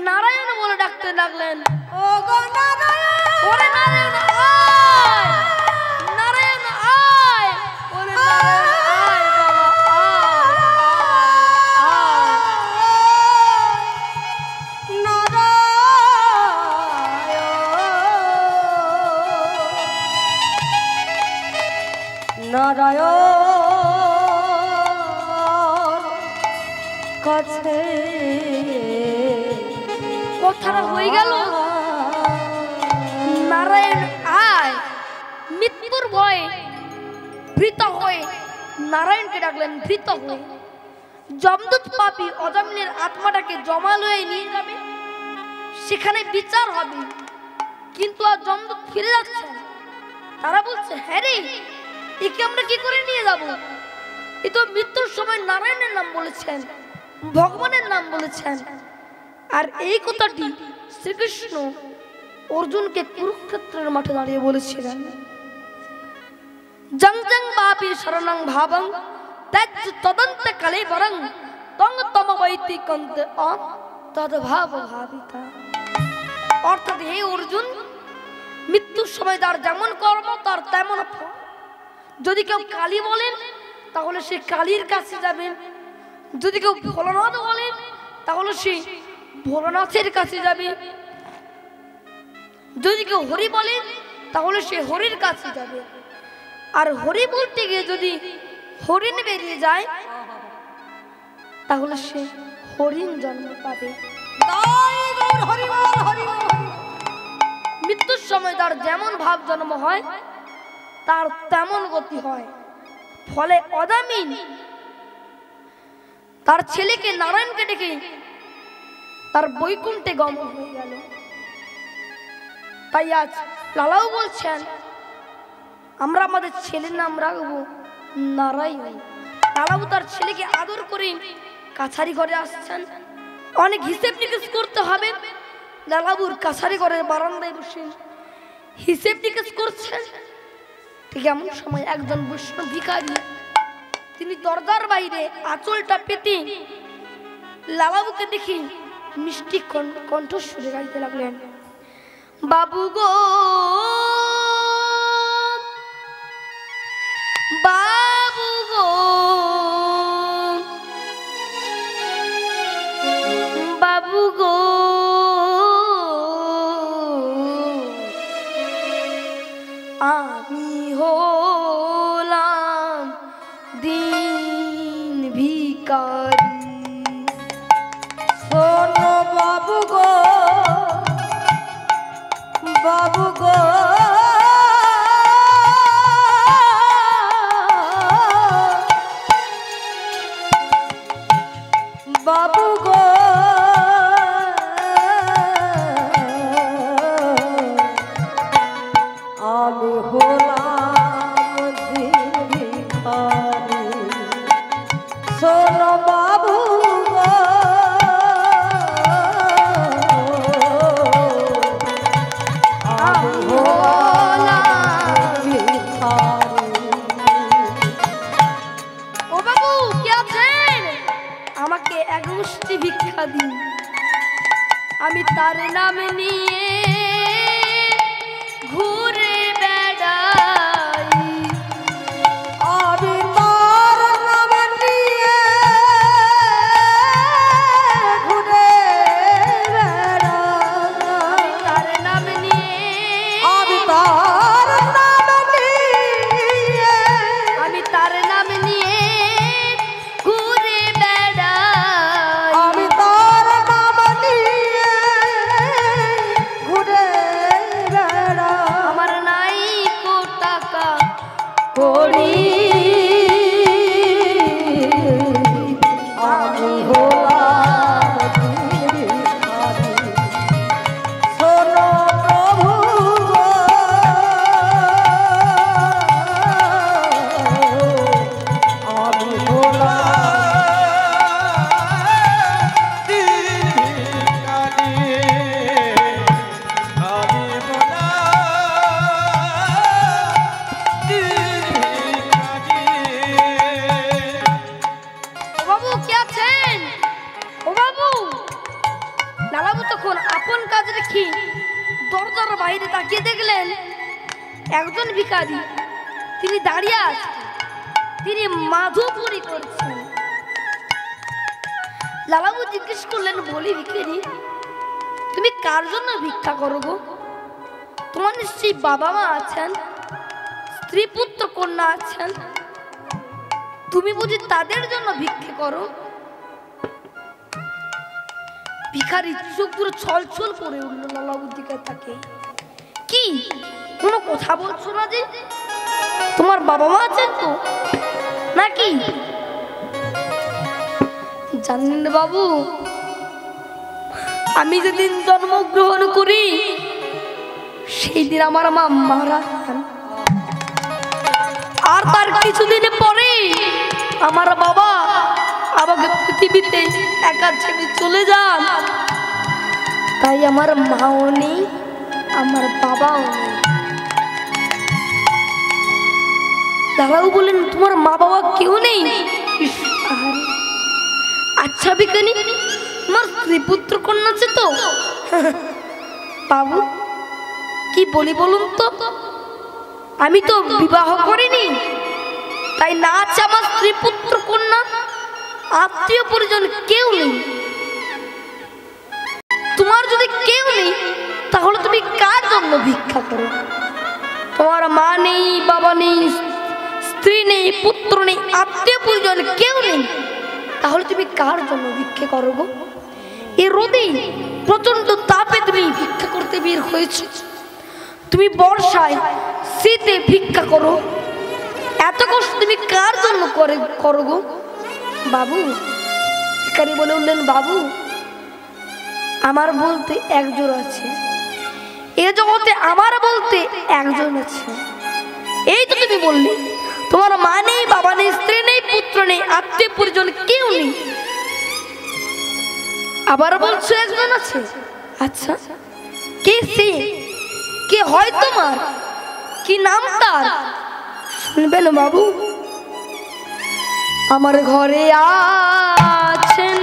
নারায়ণ বলে ডাকতে লাগলেন। ও গো নারায়ণ, ও নারায়ণ কাছে কথাটা হয়ে গেল নারায়ণ আয়। মৃত্যুর ভয়ে ভীত হয়ে নারায়ণকে ডাকলেন। ভীত হয়ে যমদূত পাপী অজামিনের আত্মাটাকে জমালয়ে নিয়ে যাবে, সেখানে বিচার হবে। কিন্তু আর যমদূত ফিরে যাচ্ছে না। তারা বলছে, হ্যাঁ রে, একে আমরা কি করে নিয়ে যাব? এ তো মৃত্যুর সময় নারায়ণের নাম বলেছেন, ভগবানের নাম বলেছেন। আর এই কথাটি শ্রীকৃষ্ণ অর্জুনকে কুরুক্ষেত্রের মাঠে দাঁড়িয়ে বলেছিলেন। জং জং বাপি শরণং ভাবং তজ তদন্তে কালে বরং তং তম বৈতি কন্তে অন তদ ভাব ভাবিতা। অর্থাৎ হে অর্জুন, মৃত্যুর সময় তার যেমন কর্ম তার তেমন ফল। যদি কেউ কালী বলেন তাহলে সে কালীর কাছে যাবেন, যদি কেউ ভোলানাথ বলেন তাহলে সে ভোলানাথের কাছে যাবে, যদি কেউ হরি বলেন তাহলে সে হরির কাছে যাবে। আর হরি বলতে গিয়ে যদি হরিণ বেরিয়ে যায় তাহলে সে হরিণ জন্ম পাবে। মৃত্যুর সময় তার যেমন ভাব জন্ম হয় তার তেমন গতি হয়। ফলে অজামিন তার ছেলেকে নারায়ণকে ডেকে তার বৈকুণ্ঠে গমন হয়ে গেল। তাই আজ লালাও বলছেন আমরা আমাদের ছেলের নাম রাখবো নারায়ণ। লালাও তার ছেলেকে আদর করে কাছারি ঘরে আসছেন। অনেক হিসেব নিকেশ করতে হবে। লালাবুর কাছারি ঘরের বারান্দায় বসে হিসেব নিকেশ করছেন। ঠিক এমন সময় একজন বৈষ্ণব ভিখারি, তিনি দরজার বাইরে আঁচলটা পেতে লালাবুকে দেখি মিষ্টি কণ্ঠস্বরে গাইতে লাগলেন, বাবু গো বাবু গো বাবু গো, আমি হলাম দিন ভিখারি। শোনো বাবু গো বাবু গো, বাবু গো, আমি হলাম দিন ভিখারি। শোনো বাবু গো, আমি হলাম ভিখারি। ও বাবু কি আছেন? আমাকে এক মুষ্টি ভিক্ষা দিন, আমি তার নামে নিয়ে ঘুরে বেড়াই। আমি তার নাম নিয়ে ঘুরে বেড়াই। তার নাম নিয়ে আমি তার নাম নিয়ে আমি তার নাম নিয়ে ঘুরে বেড়াই। আমি তার নাম নিয়ে ঘুরে বেড়াই। আমার নাই কো টাকা করি আমি হলাম ভিখারি। শোনো প্রভু গো, আমি ও বাবু কি আছেন? ও বাবু। লালাবু তখন আপন কাজ রেখে দরজার বাইরে তাকিয়ে দেখলেন একজন ভিখারি, তিনি দাঁড়িয়ে আছেন, তিনি মাধুপুরি করছেন। লালাবু জিজ্ঞেস করলেন, বলি ভিখারি, তুমি কার জন্য ভিক্ষা করো গো? তোমার নিশ্চয়ই বাবা মা আছেন, স্ত্রী পুত্র কন্যা আছেন, তুমি বুঝি তাদের জন্য ভিক্ষে করো? ভিখারি চোখ পুরো ছলছল করে উঠল লালাবুর দিকে তাকে। কি কোনো কথা বলছো না যে? তোমার বাবা মা আছেন তো নাকি? জানেন বাবু, আমি যেদিন জন্মগ্রহণ করি সেই দিন আমার মা মারা যান, আর তার কিছুদিন পরে আমার বাবা আমাকে পৃথিবীতে একা ছেড়ে চলে যান। তাই আমার মাও নেই, আমার বাবাও নেই। দাদাও বলেন তোমার মা বাবা কেউ নেই? আচ্ছা বিজ্ঞানী, তোমার স্ত্রী পুত্র কন্যা আছে তো? বাবু কি বলি বলুন তো, আমি তো বিবাহ করিনি, তাই না আছে আমার স্ত্রী পুত্র কন্যা, আত্মীয় পরিজন কেউ নেই। তোমার যদি কেউ নেই তাহলে তুমি কার জন্য ভিক্ষা করো? তোমার মা নেই, বাবা নেই, স্ত্রী নেই, পুত্র নেই, আত্মীয় পরিজন কেউ নেই, তাহলে তুমি কার জন্য ভিক্ষে করো গো? এই রোদে প্রচন্ড তাপে তুমি ভিক্ষা করতে বের হয়েছো, তুমি বর্ষায় শীতে ভিক্ষা করো, এত কষ্ট তুমি কার জন্য করো গো? বাবু ভিখারি বলে উঠলেন, বাবু আমার বলতে একজন আছে, এ জগতে আমার বলতে একজন আছে। এই তো তুমি বললে তোমার মা নেই, বাবা নেই, স্ত্রী নেই, পুত্র নেই, আত্মীয় পরিজন কেউ নেই, আবার বলছো একজন আছে। আচ্ছা কে সে? কে হয় তোমার? কি নাম তার? শুনবেন বাবু, আমার ঘরে আছেন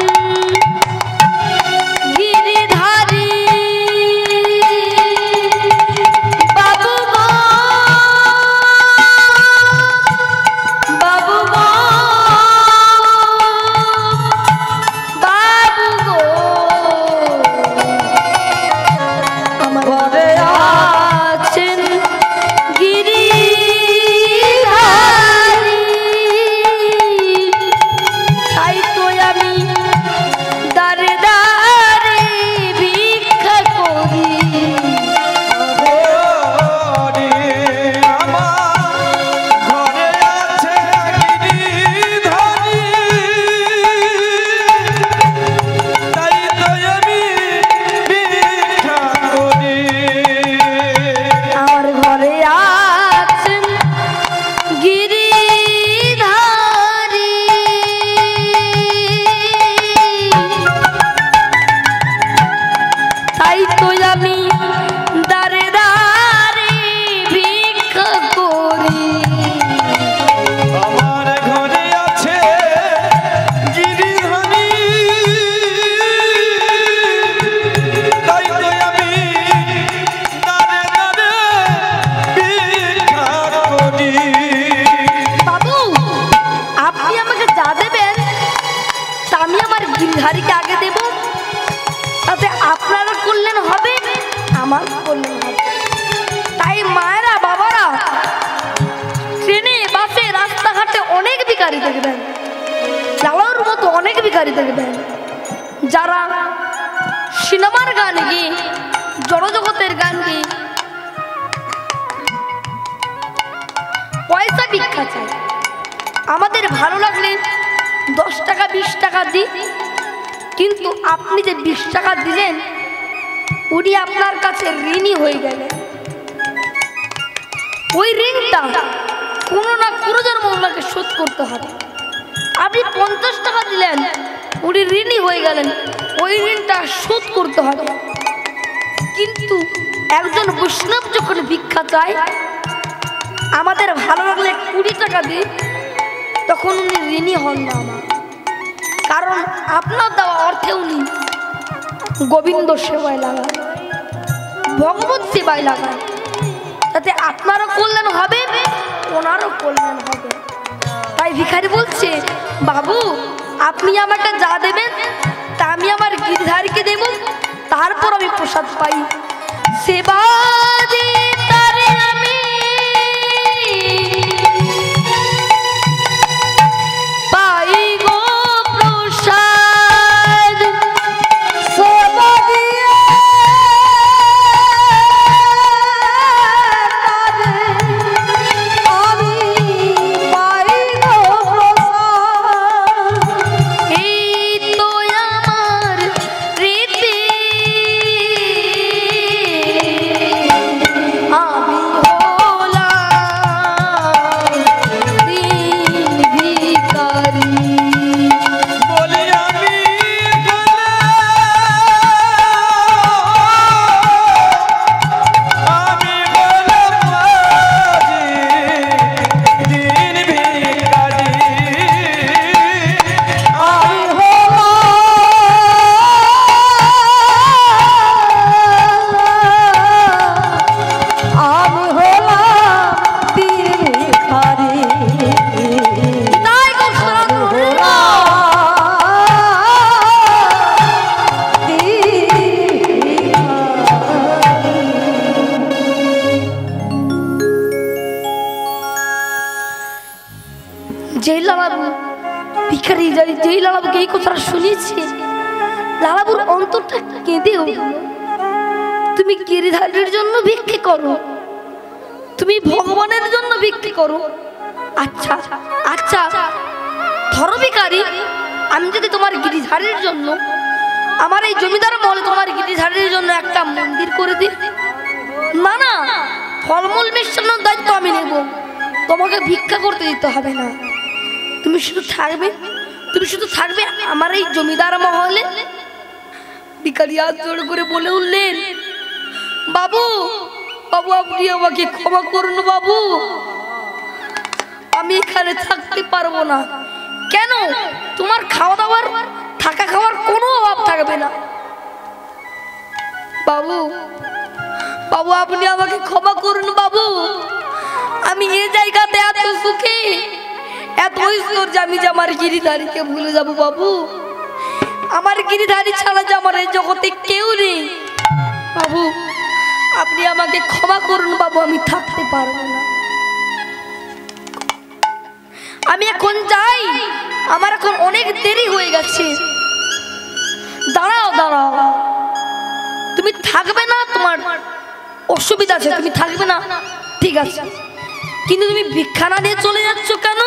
গিরিধারী বাবু গো, বাবু গো, বাবু গো, আমার ঘরে আছেন গিরিধারী, তাই তো আমি দাঁড়ে দাঁড়ে ভিক্ষা করি। আমার ঘরে আছেন গিরিধারী, তাই তো আমি দাঁড়ে দাঁড়ে ভিক্ষা করি। আমার ঘরে আছে গিরিধারী, তাই তো আমি দাঁড়ে দাঁড়ে ভিক্ষা করি। বাবু আপনি আমাকে যা দেবেন তা আমি আমার গিরিধারীকে আগে দেব, তাতে আপনারা করলেন হবে, আমার করলেন হবে। তাই মায়েরা বাবারা ট্রেনে বাসে রাস্তাঘাটে অনেক ভিখারি দেখবেন, যাওয়ার মতো অনেক ভিখারি দেখবেন, যারা সিনেমার গান গিয়ে, জড়জগতের গান গিয়ে পয়সা ভিক্ষা চায়। আমাদের ভালো লাগলে 10 টাকা 20 টাকা দিই, কিন্তু আপনি যে 20 টাকা দিলেন উনি আপনার কাছে ঋণী হয়ে গেলেন। ওই ঋণটা কোনো না কোনো জন্ম ওনাকে শোধ করতে হবে। আপনি 50 টাকা দিলেন, উনি ঋণী হয়ে গেলেন, ওই ঋণটা শোধ করতে হবে। কিন্তু একজন বৈষ্ণব যখন ভিক্ষা চায়, আমাদের ভালো লাগলে 20 টাকা দিই, তখন উনি ঋণী হন না আমার, কারণ আপনার দেওয়া অর্থে উনি গোবিন্দ সেবায় লাগান, ভগবত সেবায় লাগান, তাতে আপনারও কল্যাণ হবে, ওনারও কল্যাণ হবে। তাই ভিখারি বলছে, বাবু আপনি আমাকে যা দেবেন তা আমি আমার গিরিধারীকে দেব, তারপর আমি প্রসাদ পাই। সেবা দি তারে আমি যেই লালাবু ভিখারি যেই লালাবুকে এই কথাটা শুনিয়েছে, লালাবুর অন্তরটা কেঁদে উঠল। তুমি গিরিধারীর জন্য ভিক্ষে করো, তুমি ভগবানের জন্য ভিক্ষে করো। আচ্ছা আচ্ছা ধরো ভিখারি, আমি যদি তোমার গিরিধারীর জন্য, আমার এই জমিদার মহলে তোমার গিরিধারীর জন্য একটা মন্দির করে দিই। না না, ফলমূল মিষ্টান্নের দায়িত্ব আমি নেব, তোমাকে ভিক্ষা করতে দিতে হবে না। তুমি শুধু থাকবে আমার এই জমিদার মহলে। ভিখারি হাত জোড় করে বলে উঠলেন, বাবু বাবু আপনি আমাকে ক্ষমা করুন বাবু, আমি এখানে থাকতে পারবো না। কেন? তোমার খাওয়া দাওয়ার থাকা খাওয়ার কোনো অভাব থাকবে না। বাবু বাবু আপনি আমাকে ক্ষমা করুন বাবু, আমি এই জায়গাতে এত সুখী, এত ঐশ্বর্য, আমি যে আমার গিরিধারীকে ভুলে যাব বাবু। আমার গিরিধারী ছাড়া যে আমার এই জগতে কেউ নেই বাবু, আপনি আমাকে ক্ষমা করুন বাবু, আমি থাকতে পারবো না। আমি এখন যাই, আমার এখন অনেক দেরি হয়ে গেছে। দাঁড়াও দাঁড়াও, তুমি থাকবে না, তোমার অসুবিধা আছে, তুমি থাকবে না ঠিক আছে, কিন্তু তুমি ভিক্ষা না নিয়ে চলে যাচ্ছ কেন?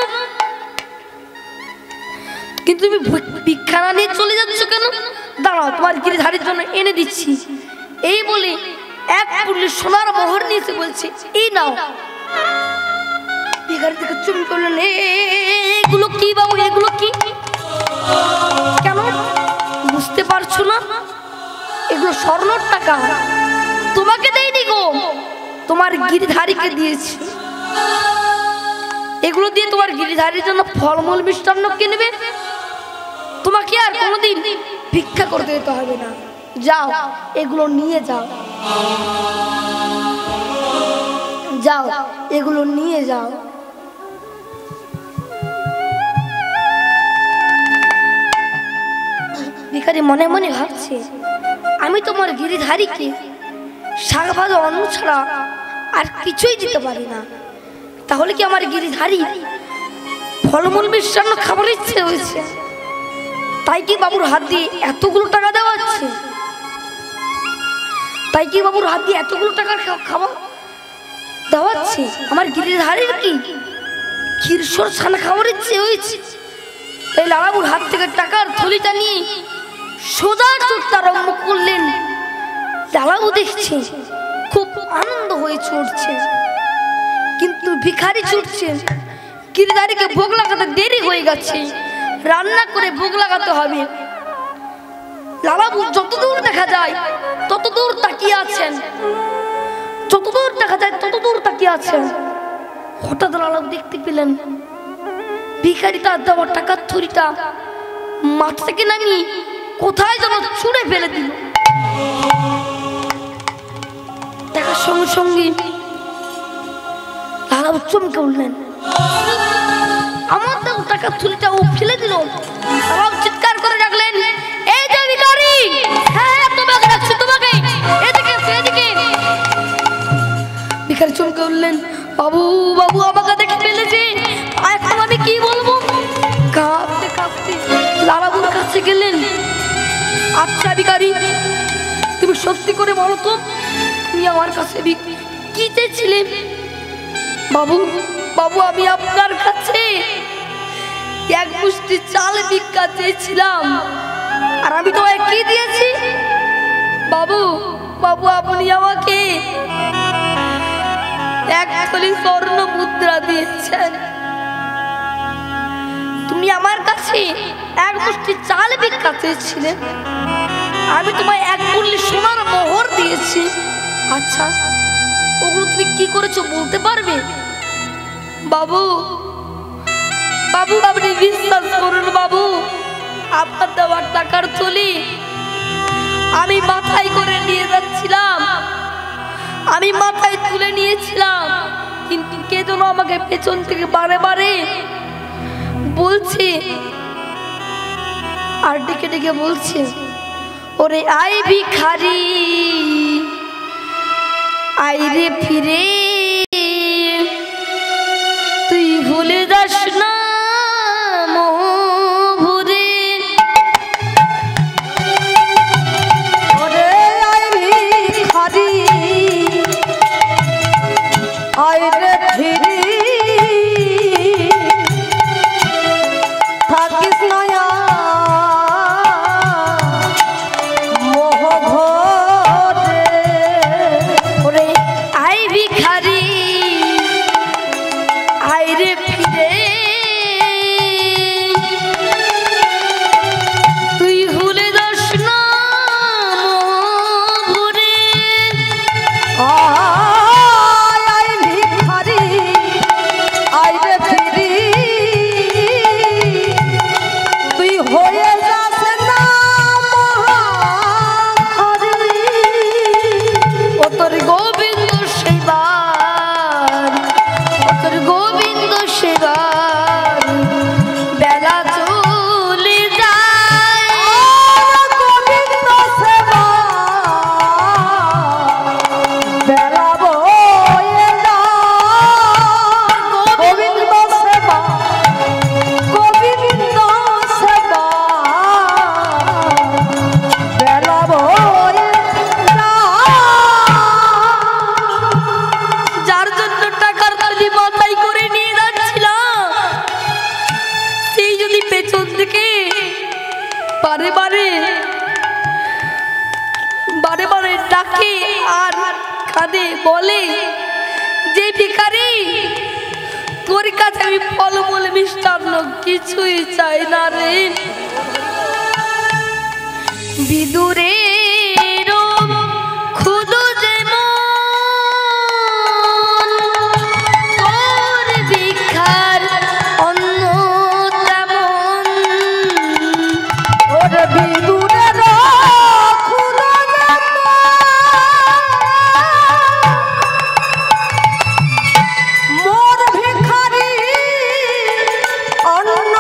কিন্তু তুমি ভিক্ষা না নিয়ে চলে যাচ্ছ কেন? দাঁড়াও, তোমার গিরিধারীর জন্য এনে দিচ্ছি। এই বলে এক পুরলি সোনার মোহর নিয়েছে, বলছে এই নাও। ভিখারি থেকে চুমি করলেন, এগুলো কি বাবু, এগুলো কি? কেন বুঝতে পারছো না? এগুলো স্বর্ণর টাকা, তোমাকে দেয়নি গো, তোমার গিরিধারীকে দিয়েছি। এগুলো দিয়ে তোমার গিরিধারীর জন্য ফলমূল মিষ্টান্ন কিনবে, তোমাকে আর কোনোদিন ভিক্ষা করতে যেতে হবে না। যাও এগুলো নিয়ে যাও, যাও এগুলো নিয়ে যাও। ভিখারি মনে মনে ভাবছে, আমি তোমার গিরিধারীকে শাক ভাজা অন্ন ছাড়া আর কিছুই দিতে পারি না, তাহলে কি আমার গিরিধারী ফলমূল মিষ্টান্ন খাবার ইচ্ছে হয়েছে, তাই কি বাবুর হাত দিয়ে এতগুলো টাকা দেওয়া হচ্ছে? তাই কি বাবুর হাত দিয়ে এতগুলো টাকার খাবার দেওয়া হচ্ছে? আমার গিরিধারীর কি ক্ষীরসর ছানা খাবার ইচ্ছে হয়েছে? এই লালাবুর হাত থেকে টাকার থলিটা নিয়ে সোজা ছুটতে আরম্ভ করলেন। লালাবু দেখছে খুব আনন্দ হয়ে ছুটছে, কিন্তু ভিখারি ছুটছে, গিরিধারীকে ভোগ লাগাতে দেরি হয়ে গেছে, রান্না করে ভোগ লাগাতে হবে। লালাবু যতদূর দেখা যায় ততদূর তাকিয়ে আছেন, যতদূর দেখা যায় ততদূর তাকিয়ে আছেন। হঠাৎ লালাবু দেখতে পেলেন ভিখারি তার দেওয়া টাকার থলিটা মাথা থেকে নামিয়ে কোথায় যেন ছুঁড়ে ফেলে দিল। দেখার সঙ্গে সঙ্গে লালাবু চমকে উঠলেন, আমার দেওয়া টাকার থলিটা ও ফেলে দিল। লালাবু চিৎকার করে ডাকলেন, এই যে ভিখারি, হ্যাঁ তোমাকে ডাকছি, তোমাকে, এদিকে এদিকে। ভিখারি চমকে উঠলেন, বাবু বাবু আমাকে দেখে ফেলেছে, এখন আমি কি বলবো? কাঁপতে কাঁপতে লালাবুর কাছে গেলেন। আচ্ছা ভিখারি, তুমি সত্যি করে বলো তো, তুমি আমার কাছে কি চেয়েছিলে? বাবু বাবু আমি আপনার কাছে এক মুষ্টি চাল ভিক্ষা চেয়েছিলাম, আর আমি তোমায় কি দিয়েছি? বাবু বাবু আপনি আমাকে এক থলি স্বর্ণ মুদ্রা দিয়েছেন। তুমি আমার কাছে এক মুষ্টি চাল ভিক্ষা চেয়েছিলে, আমি তোমায় এক পুরলি সোনার মোহর দিয়েছি। আচ্ছা ওগুলো তুমি কি করেছো বলতে পারবে? বাবু বাবু আপনি বিশ্বাস করুন বাবু, আপনার দেওয়ার টাকার থলি আমি মাথায় করে নিয়ে যাচ্ছিলাম, আমি মাথায় তুলে নিয়েছিলাম, কিন্তু কে যেন আমাকে পেছন থেকে বারে বারে বলছে, আর ডেকে ডেকে বলছে, ওরে আই ভিখারি আই রে ফিরে, তুই ভুলে যাস না আইরে ফিরি থাকিস নয়া মোহ ঘরে ওরে আই ভিখারি আইরে ফিরে তুই ভুলে যাস না ভরে আই ভিখারি আইরে ফিরি তুই হয়ে যাস না মহাহরি ও তোর গোবিন্দ সেবার ও তোর গোবিন্দ সেবার বেলা চলে যায় গোবিন্দ সেবা বেলা বয়ে যায় গোবিন্দ সেবা গোবিন্দ সেবা বেলা বয়ে যায় যার জন্য টাকার থলি মাথায় করে নিয়ে যাচ্ছিলাম সেই যদি পেছন থেকে বারে বারে বারে বারে ডাকে আর কাঁদে বলে যে ভিখারি তোর কাছে আমি ফলমূল মিষ্টান্ন কিছুই চাই না রে বিদুরের ক্ষুধু যেমন তোর ভিখার অন্ন তেমন ওর বিদুরের খুদা মোর ভিখারি অন্ন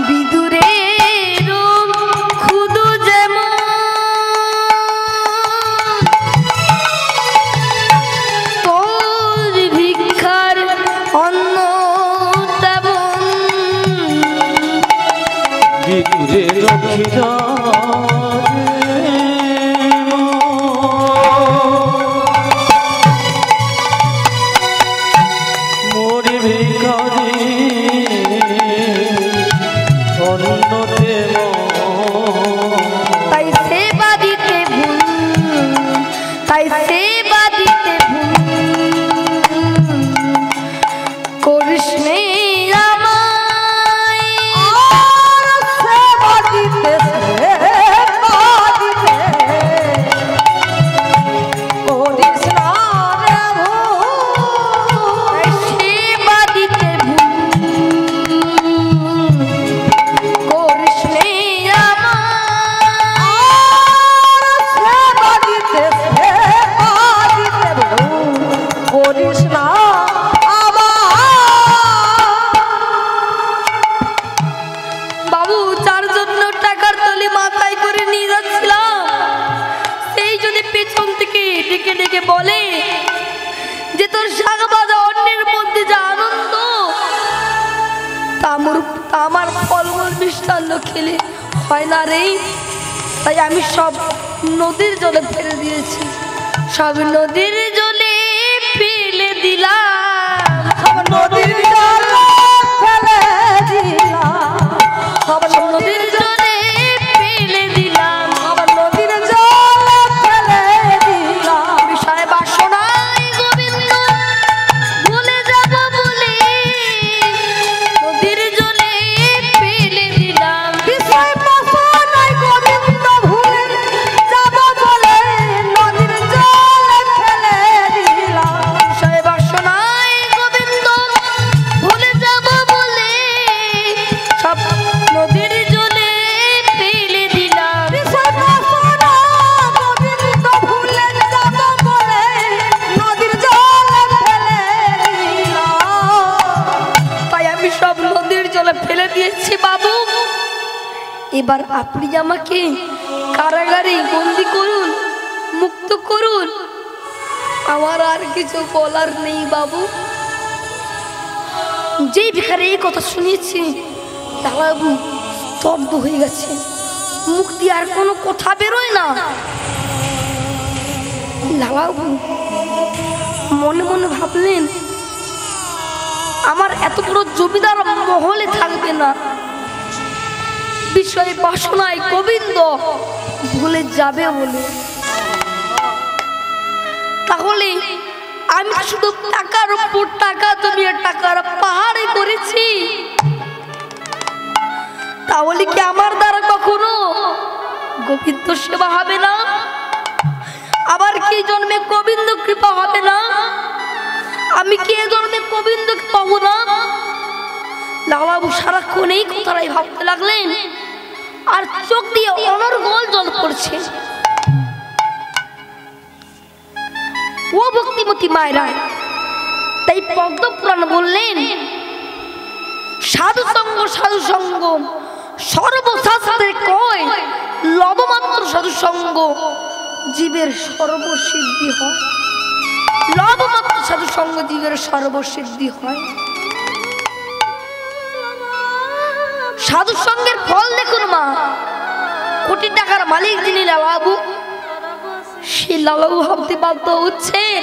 বিদুরের ক্ষুধু যেমন তোর ভিক্ষার অন্ন তেমন বিদুরে রক্ষিতা মোরে ভিখারি অন্যতে তাই সেবা দিতে ভুল তাই সেবা দিতে ভুল করিস নে আমায় আর সেবা দিতে করিস না রে ভুল। সেবা দিতে ভুল করিস নে আমায় সেবা দিতে ভুল করিস না বাবু যার জন্য টাকার থলি মাথায় করে নিয়ে যাচ্ছিলাম সেই যদি পেছন থেকে ডেকে ডেকে বলে যে তোর শাক ভাজা অন্যের মধ্যে যা আনন্দ তা আমার ফলমূল মিষ্টান্ন খেলে হয় না রে তাই আমি সব নদীর জলে ফেলে দিয়েছি সব নদীর জলে ফেলে দিলাম সব নদীর জলে ফেলে দিলাম সব নদীর জলে ফেলে দিলাম সব নদীর জলে ফেলে দিলাম বিষয় বাসনায় গোবিন্দ ভুলে যাব বলে নদীর জলে ফেলে দিলাম বিষয় বাসনায় গোবিন্দ ভুলে যাব বলে নদীর জলে ফেলে দিলাম বিষয় বাসনায় গোবিন্দ ভুলে যাব বলে সব নদীর জলে ফেলে দিলাম বিষয় বাসনা গোবিন্দ ভুলে যাব বলে নদীর জলে ফেলে দিলাম তাই আমি সব নদীর জলে ফেলে দিয়েছি বাবু এবার আপনি আমাকে কারাগারে বন্দি করুন মুক্ত করুন আমার আর কিছু বলার নেই বাবু যেই ভিখারি এই কথা শুনেছি তাহলে স্তব্ধ হয়ে গেছে মুখ দিয়ে আর কোনো কথা বেরোয় না লালাবু মনে মনে ভাবলেন, আমার এত বড় জমিদার মহলে থাকবে না, বিষয় বাসনায় গোবিন্দ ভুলে যাবে বলে। তাহলে আমি শুধু টাকার উপর টাকা জমিয়ে টাকার পাহাড়ে করেছি, তাহলে কি আমার দ্বারা কখনো গোবিন্দ সেবা হবে না? আবার কি জন্মে গোবিন্দ কৃপা হবে না? আমি কি জন্মে গোবিন্দ পাবো না? লালাবু সারাক্ষণ এই কথাটাই ভাবতে লাগলেন, আর চোখ দিয়ে অনর্গল জল পড়ছে। ও ভক্তিমতী মায়েরা, তাই পদ্ম পুরাণ বললেন, সাধু সঙ্গ সাধু সঙ্গ সর্বশাস্ত্রে কয়, লবমাত্র সাধু সঙ্গ জীবের সর্বসিদ্ধি হয়। লবমাত্র সাধু সঙ্গ জীবের সর্বসিদ্ধি হয়। সাধু সঙ্গের ফল দেখুন মা, কোটি টাকার মালিক যিনি লালাবু, সেই লালাবু ভাবতে বাধ্য হচ্ছেন,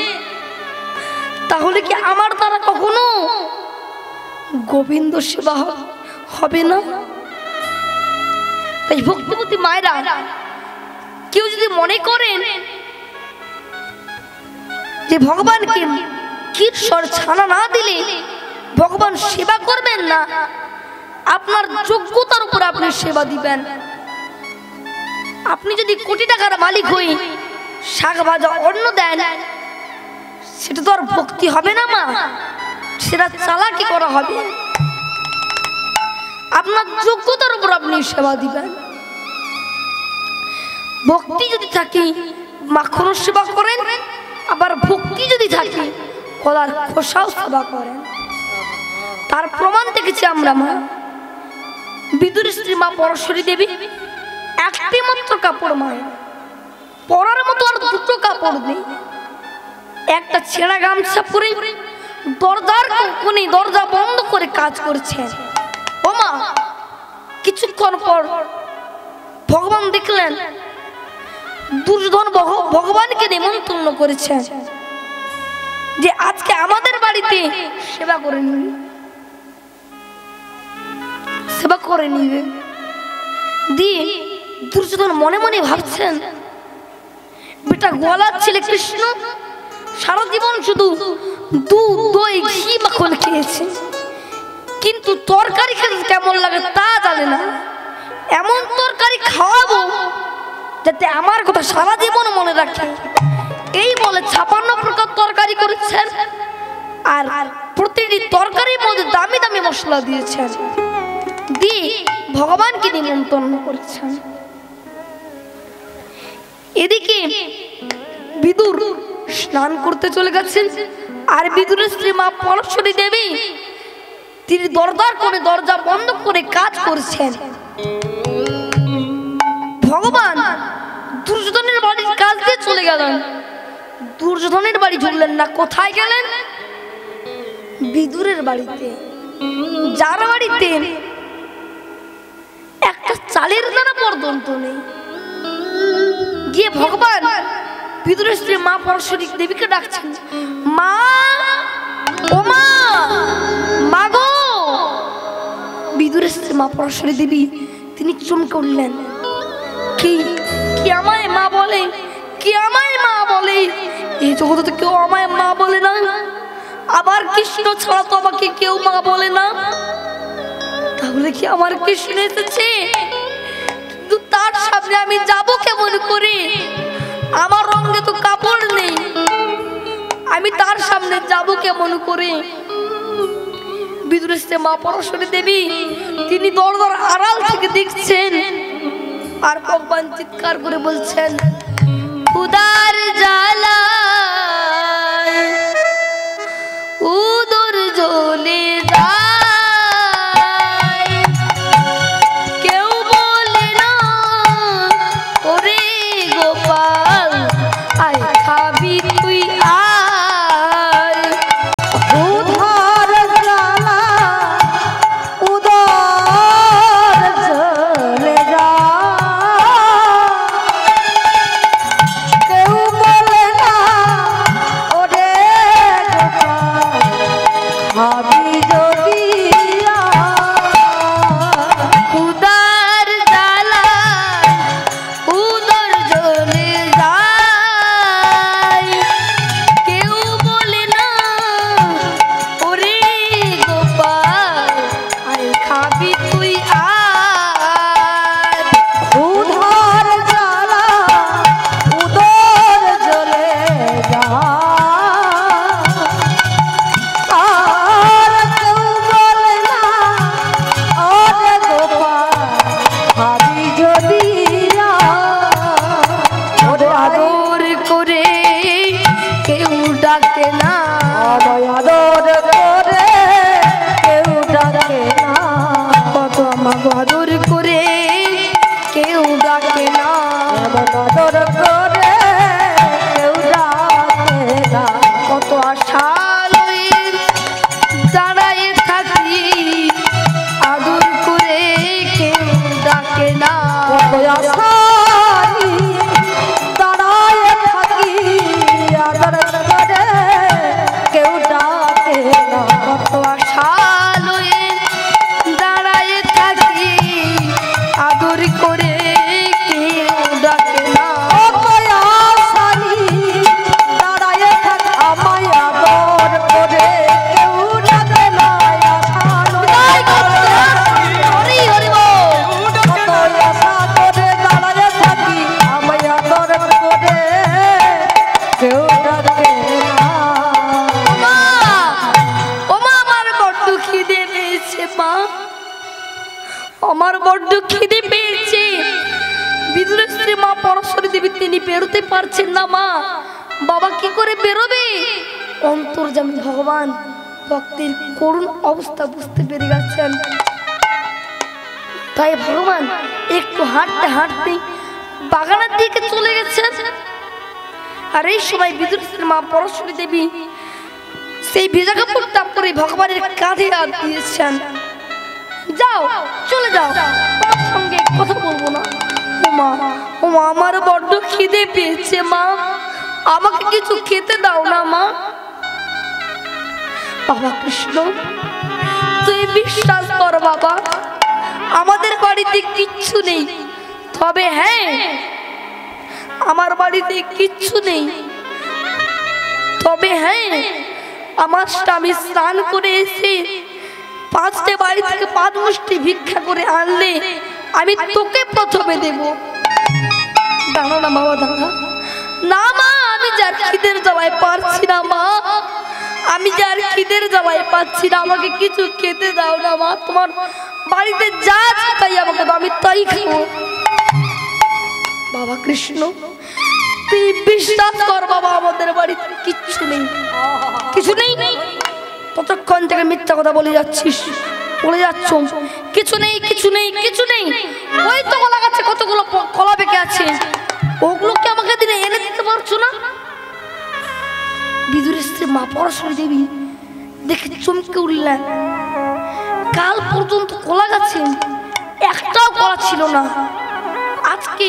তাহলে কি আমার দ্বারা কখনো গোবিন্দ সেবা হবে না? তাই ভক্তিমতী মায়েরা, কেউ যদি মনে করেন যে ভগবানকে কীর্ষর ছানা না দিলে ভগবান সেবা করবেন না, আপনার যোগ্যতার উপর আপনি সেবা দিবেন। আপনি যদি কোটি টাকার মালিক হই শাক ভাজা অন্ন দেন, সেটা তো আর ভক্তি হবে না মা, সেটা চালাকি করা হবে। আপনার যোগ্যতার উপর আপনি সেবা দিবেন। ভক্তি যদি থাকে মাখনের সেবা করেন, আবার ভক্তি যদি থাকে কলার খোসাও সেবা করেন। তার প্রমাণ দেখেছি আমরা মা। বিদুরের স্ত্রী মা পরশ্বরী দেবী একটি মাত্র কাপড় মায়ের পরার মতো আর দুটো কাপড় নেই, একটা ছেঁড়া গামছা পরে দরজার কোণে দরজা বন্ধ করে কাজ করছেন। ও মা, কিছুক্ষণ পর ভগবান দেখলেন দুর্যোধন ভগবানকে নিমন্ত্রণ করেছে যে আজকে আমাদের বাড়িতে সেবা করে নিবে, সেবা করে নিবে। দিয়ে দুর্যোধন মনে মনে ভাবছেন, বেটা গোয়ালার ছেলে কৃষ্ণ সারা জীবন শুধু দুধ দই ঘি মাখন খেয়েছে, কিন্তু তরকারি খেতে কেমন লাগে তা জানে না। এমন তরকারি খাওয়াবো যাতে আমার কথা সারা জীবন মনে রাখে। এই বলে 56 প্রকার তরকারি করেছেন, আর প্রতিটি তরকারির মধ্যে দামি দামি মশলা দিয়েছেন, দিয়ে ভগবানকে নিমন্ত্রণ করেছেন। এদিকে বিদুর স্নান করতে চলে গেছেন, আর বিদুরের স্ত্রী মা পরশ্বরী দেবী তিনি দরজার করে দরজা বন্ধ করে কাজ করছেন। ভগবান দুর্যোধনের বাড়ির কাজ দিয়ে চলে গেলেন, দুর্যোধনের বাড়ি ঢুকলেন না। কোথায় গেলেন? বিদুরের বাড়িতে, যার বাড়িতে একটা চালের দানা পর্যন্ত নেই। গিয়ে ভগবান বিদুরের স্ত্রী মা পরশ্বরী দেবীকে ডাকছেন, মা, ও মা, মা গো। বিদুরের স্ত্রী মা পরশ্বরী দেবী তিনি চমকে উঠলেন, কি কি আমায় মা বলে, কি আমায় মা বলে? এই জগতে তো কেউ আমায় মা বলে না, আবার কৃষ্ণ ছাড়া তো আমাকে কেউ মা বলে না। তাহলে কি আমার কৃষ্ণ এসেছে, কিন্তু তার সামনে আমি যাব কেমন করে? আমার রঙে তো কাপড় নেই, আমি তার সামনে যাব কেমন করে? বিদুরের স্ত্রী মা পরশ্বরী দেবী তিনি দরজার আড়াল থেকে দেখছেন, আর ভগবান চিৎকার করে বলছেন, উদার জ্বালা উদর জ্বলে যায়, কেউ বলে না ওরে গোপাল আয় খাবি তুই আয়। উধার জ্বালা উদর জ্বলে যায়, বড্ড খিদে পেয়েছে। বিদুরের স্ত্রী মা পরশ্বরী দেবী তিনি বেরোতে পারছেন না। মা বাবা কি করে বেরোবে? অন্তর্যামী ভগবান ভক্তের করুণ অবস্থা বুঝতে পেরে গেছেন। তাই ভগবান একটু হাঁটতে হাঁটতে বাগানের দিকে চলে গেছেন। আর এই সময় বিদুরের স্ত্রী মা পরশ্বরী দেবী সেই ভেজা কাপড়টা পরে ভগবানের কাঁধে হাত দিয়েছেন। যাও, চলে যাও, তোমার সঙ্গে কথা বলবো না। ওমা ওমা, আমার বড্ড খিদে পেয়েছে মা, আমাকে কিছু খেতে দাও না মা। বাবা কৃষ্ণ, তুই বিশ্বাস কর বাবা, আমাদের বাড়িতে কিচ্ছু নেই। তবে হ্যাঁ, আমার বাড়িতে কিচ্ছু নেই। তবে হ্যাঁ, আমার স্বামী স্নান করে এসে 5টে বাড়ি থেকে 5 মুষ্টি ভিক্ষা করে আনলে আমি তোকে প্রথমে দেব। দাঁড়া না বাবা, দাঁড়া না মা, আমি যার খিদের জ্বালায় পারছি না মা, আমি যার খিদের জ্বালায় পাচ্ছি না, আমাকে কিছু খেতে দাও না মা। তোমার বাড়িতে যা তাই আমাকে দাও, আমি তাই খাবো। বাবা কৃষ্ণ, তুই বিশ্বাস কর বাবা, আমাদের বাড়িতে কিচ্ছু নেই, কিছু নেই। ততক্ষণ থেকে মিথ্যা কথা বলে যাচ্ছিস, বলে যাচ্ছ কিছু নেই, কিছু নেই, কিছু নেই। ওই তো কলা গাছে কতগুলো কলা পেকে আছে, ওগুলোকে আমাকে দিনে এনে দিতে পারছো না? বিদুরের স্ত্রী মা পরশ্বরী দেবী দেখে চমকে উঠলেন। কাল পর্যন্ত কলা গাছে একটাও কলা ছিল না, আজকে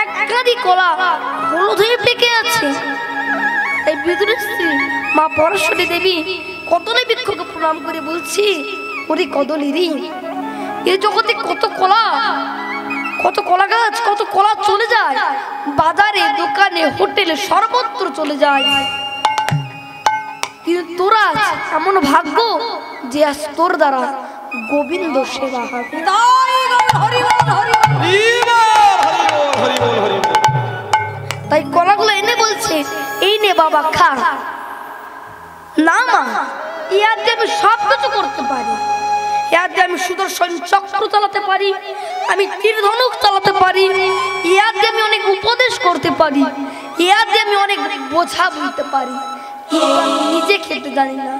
এক গাড়ি কলা হলুদ হয়ে পেকে আছে। এই বিদুরের স্ত্রী মা পরশ্বরী দেবী কদলী বৃক্ষকে প্রণাম করে বলছি, ওরে কদলী রে, এই জগতে কত কলা গাছ, কত কলা চলে যায়, বাজারে দোকানে হোটেলে সর্বত্র চলে যায়, কিন্তু তোরা এমন ভাগ্য যে আজ তোর দ্বারা গোবিন্দ সেবা হবে। তাই কলাগুলো এনে বলছে, এই নে বাবা খা। না মা, ইয়ার দিয়ে আমি সব কিছু করতে পারি, ইয়ার দিয়ে আমি সুদর্শন চক্র চালাতে পারি, আমি তীর ধনুক চালাতে পারি, ইয়ার দিয়ে আমি অনেক উপদেশ করতে পারি, ইয়ার দিয়ে আমি অনেক বোঝা বলতে পারি, কিন্তু আমি নিজে খেতে জানি না।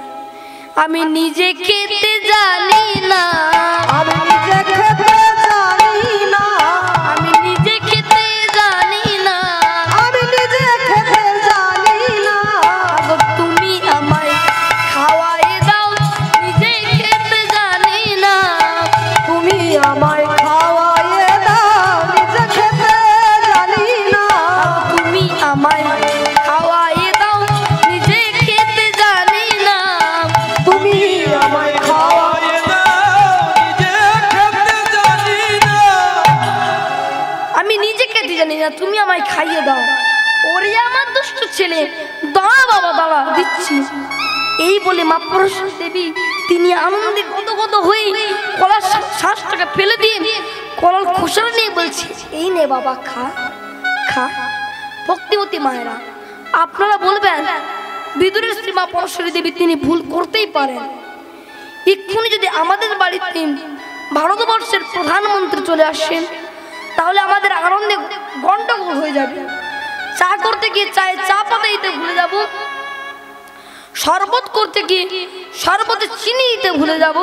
আমি নিজে খেতে জানি না, আমি নিজে খেতে জানি না, আমি নিজে খেতে জানি না, আমি নিজে খেতে জানি না। আগো তুমি আমায় খাওয়াই দাও, নিজে খেতে জানি না। তুমি আমায় খাওয়াইয়ে দাও, নিজে খেতে জানি না। তুমি আমায় খাওয়াই দাও, নিজে খেতে জানি না। তুমি আমায় খাওয়াইয়ে আমি নিজে খেতে জানি না, তুমি আমায় খাইয়ে দাও। ওরে আমার দুষ্ট ছেলে, দাঁড়া বাবা দাঁড়া, দিচ্ছি। এই বলে মা পরশ্বরী দেবী তিনি আনন্দে গদগদ হয়ে কলার শ্বাসটাকে ফেলে দিয়ে কলার খোসা নিয়ে বলছে, এই নে বাবা খা খা। ভক্তিমতী মায়েরা, আপনারা বলবেন বিদুরের স্ত্রী মা পরশ্বরী দেবী তিনি ভুল করতেই পারেন। এক্ষুনি যদি আমাদের বাড়িতে ভারতবর্ষের প্রধানমন্ত্রী চলে আসেন, তাহলে আমাদের আনন্দে গন্ডগোল হয়ে যাবে। চা করতে গিয়ে চায়ে চা পাতা দিতে ভুলে যাব, শরবত করতে গিয়ে শরবতে চিনি দিতে ভুলে যাব,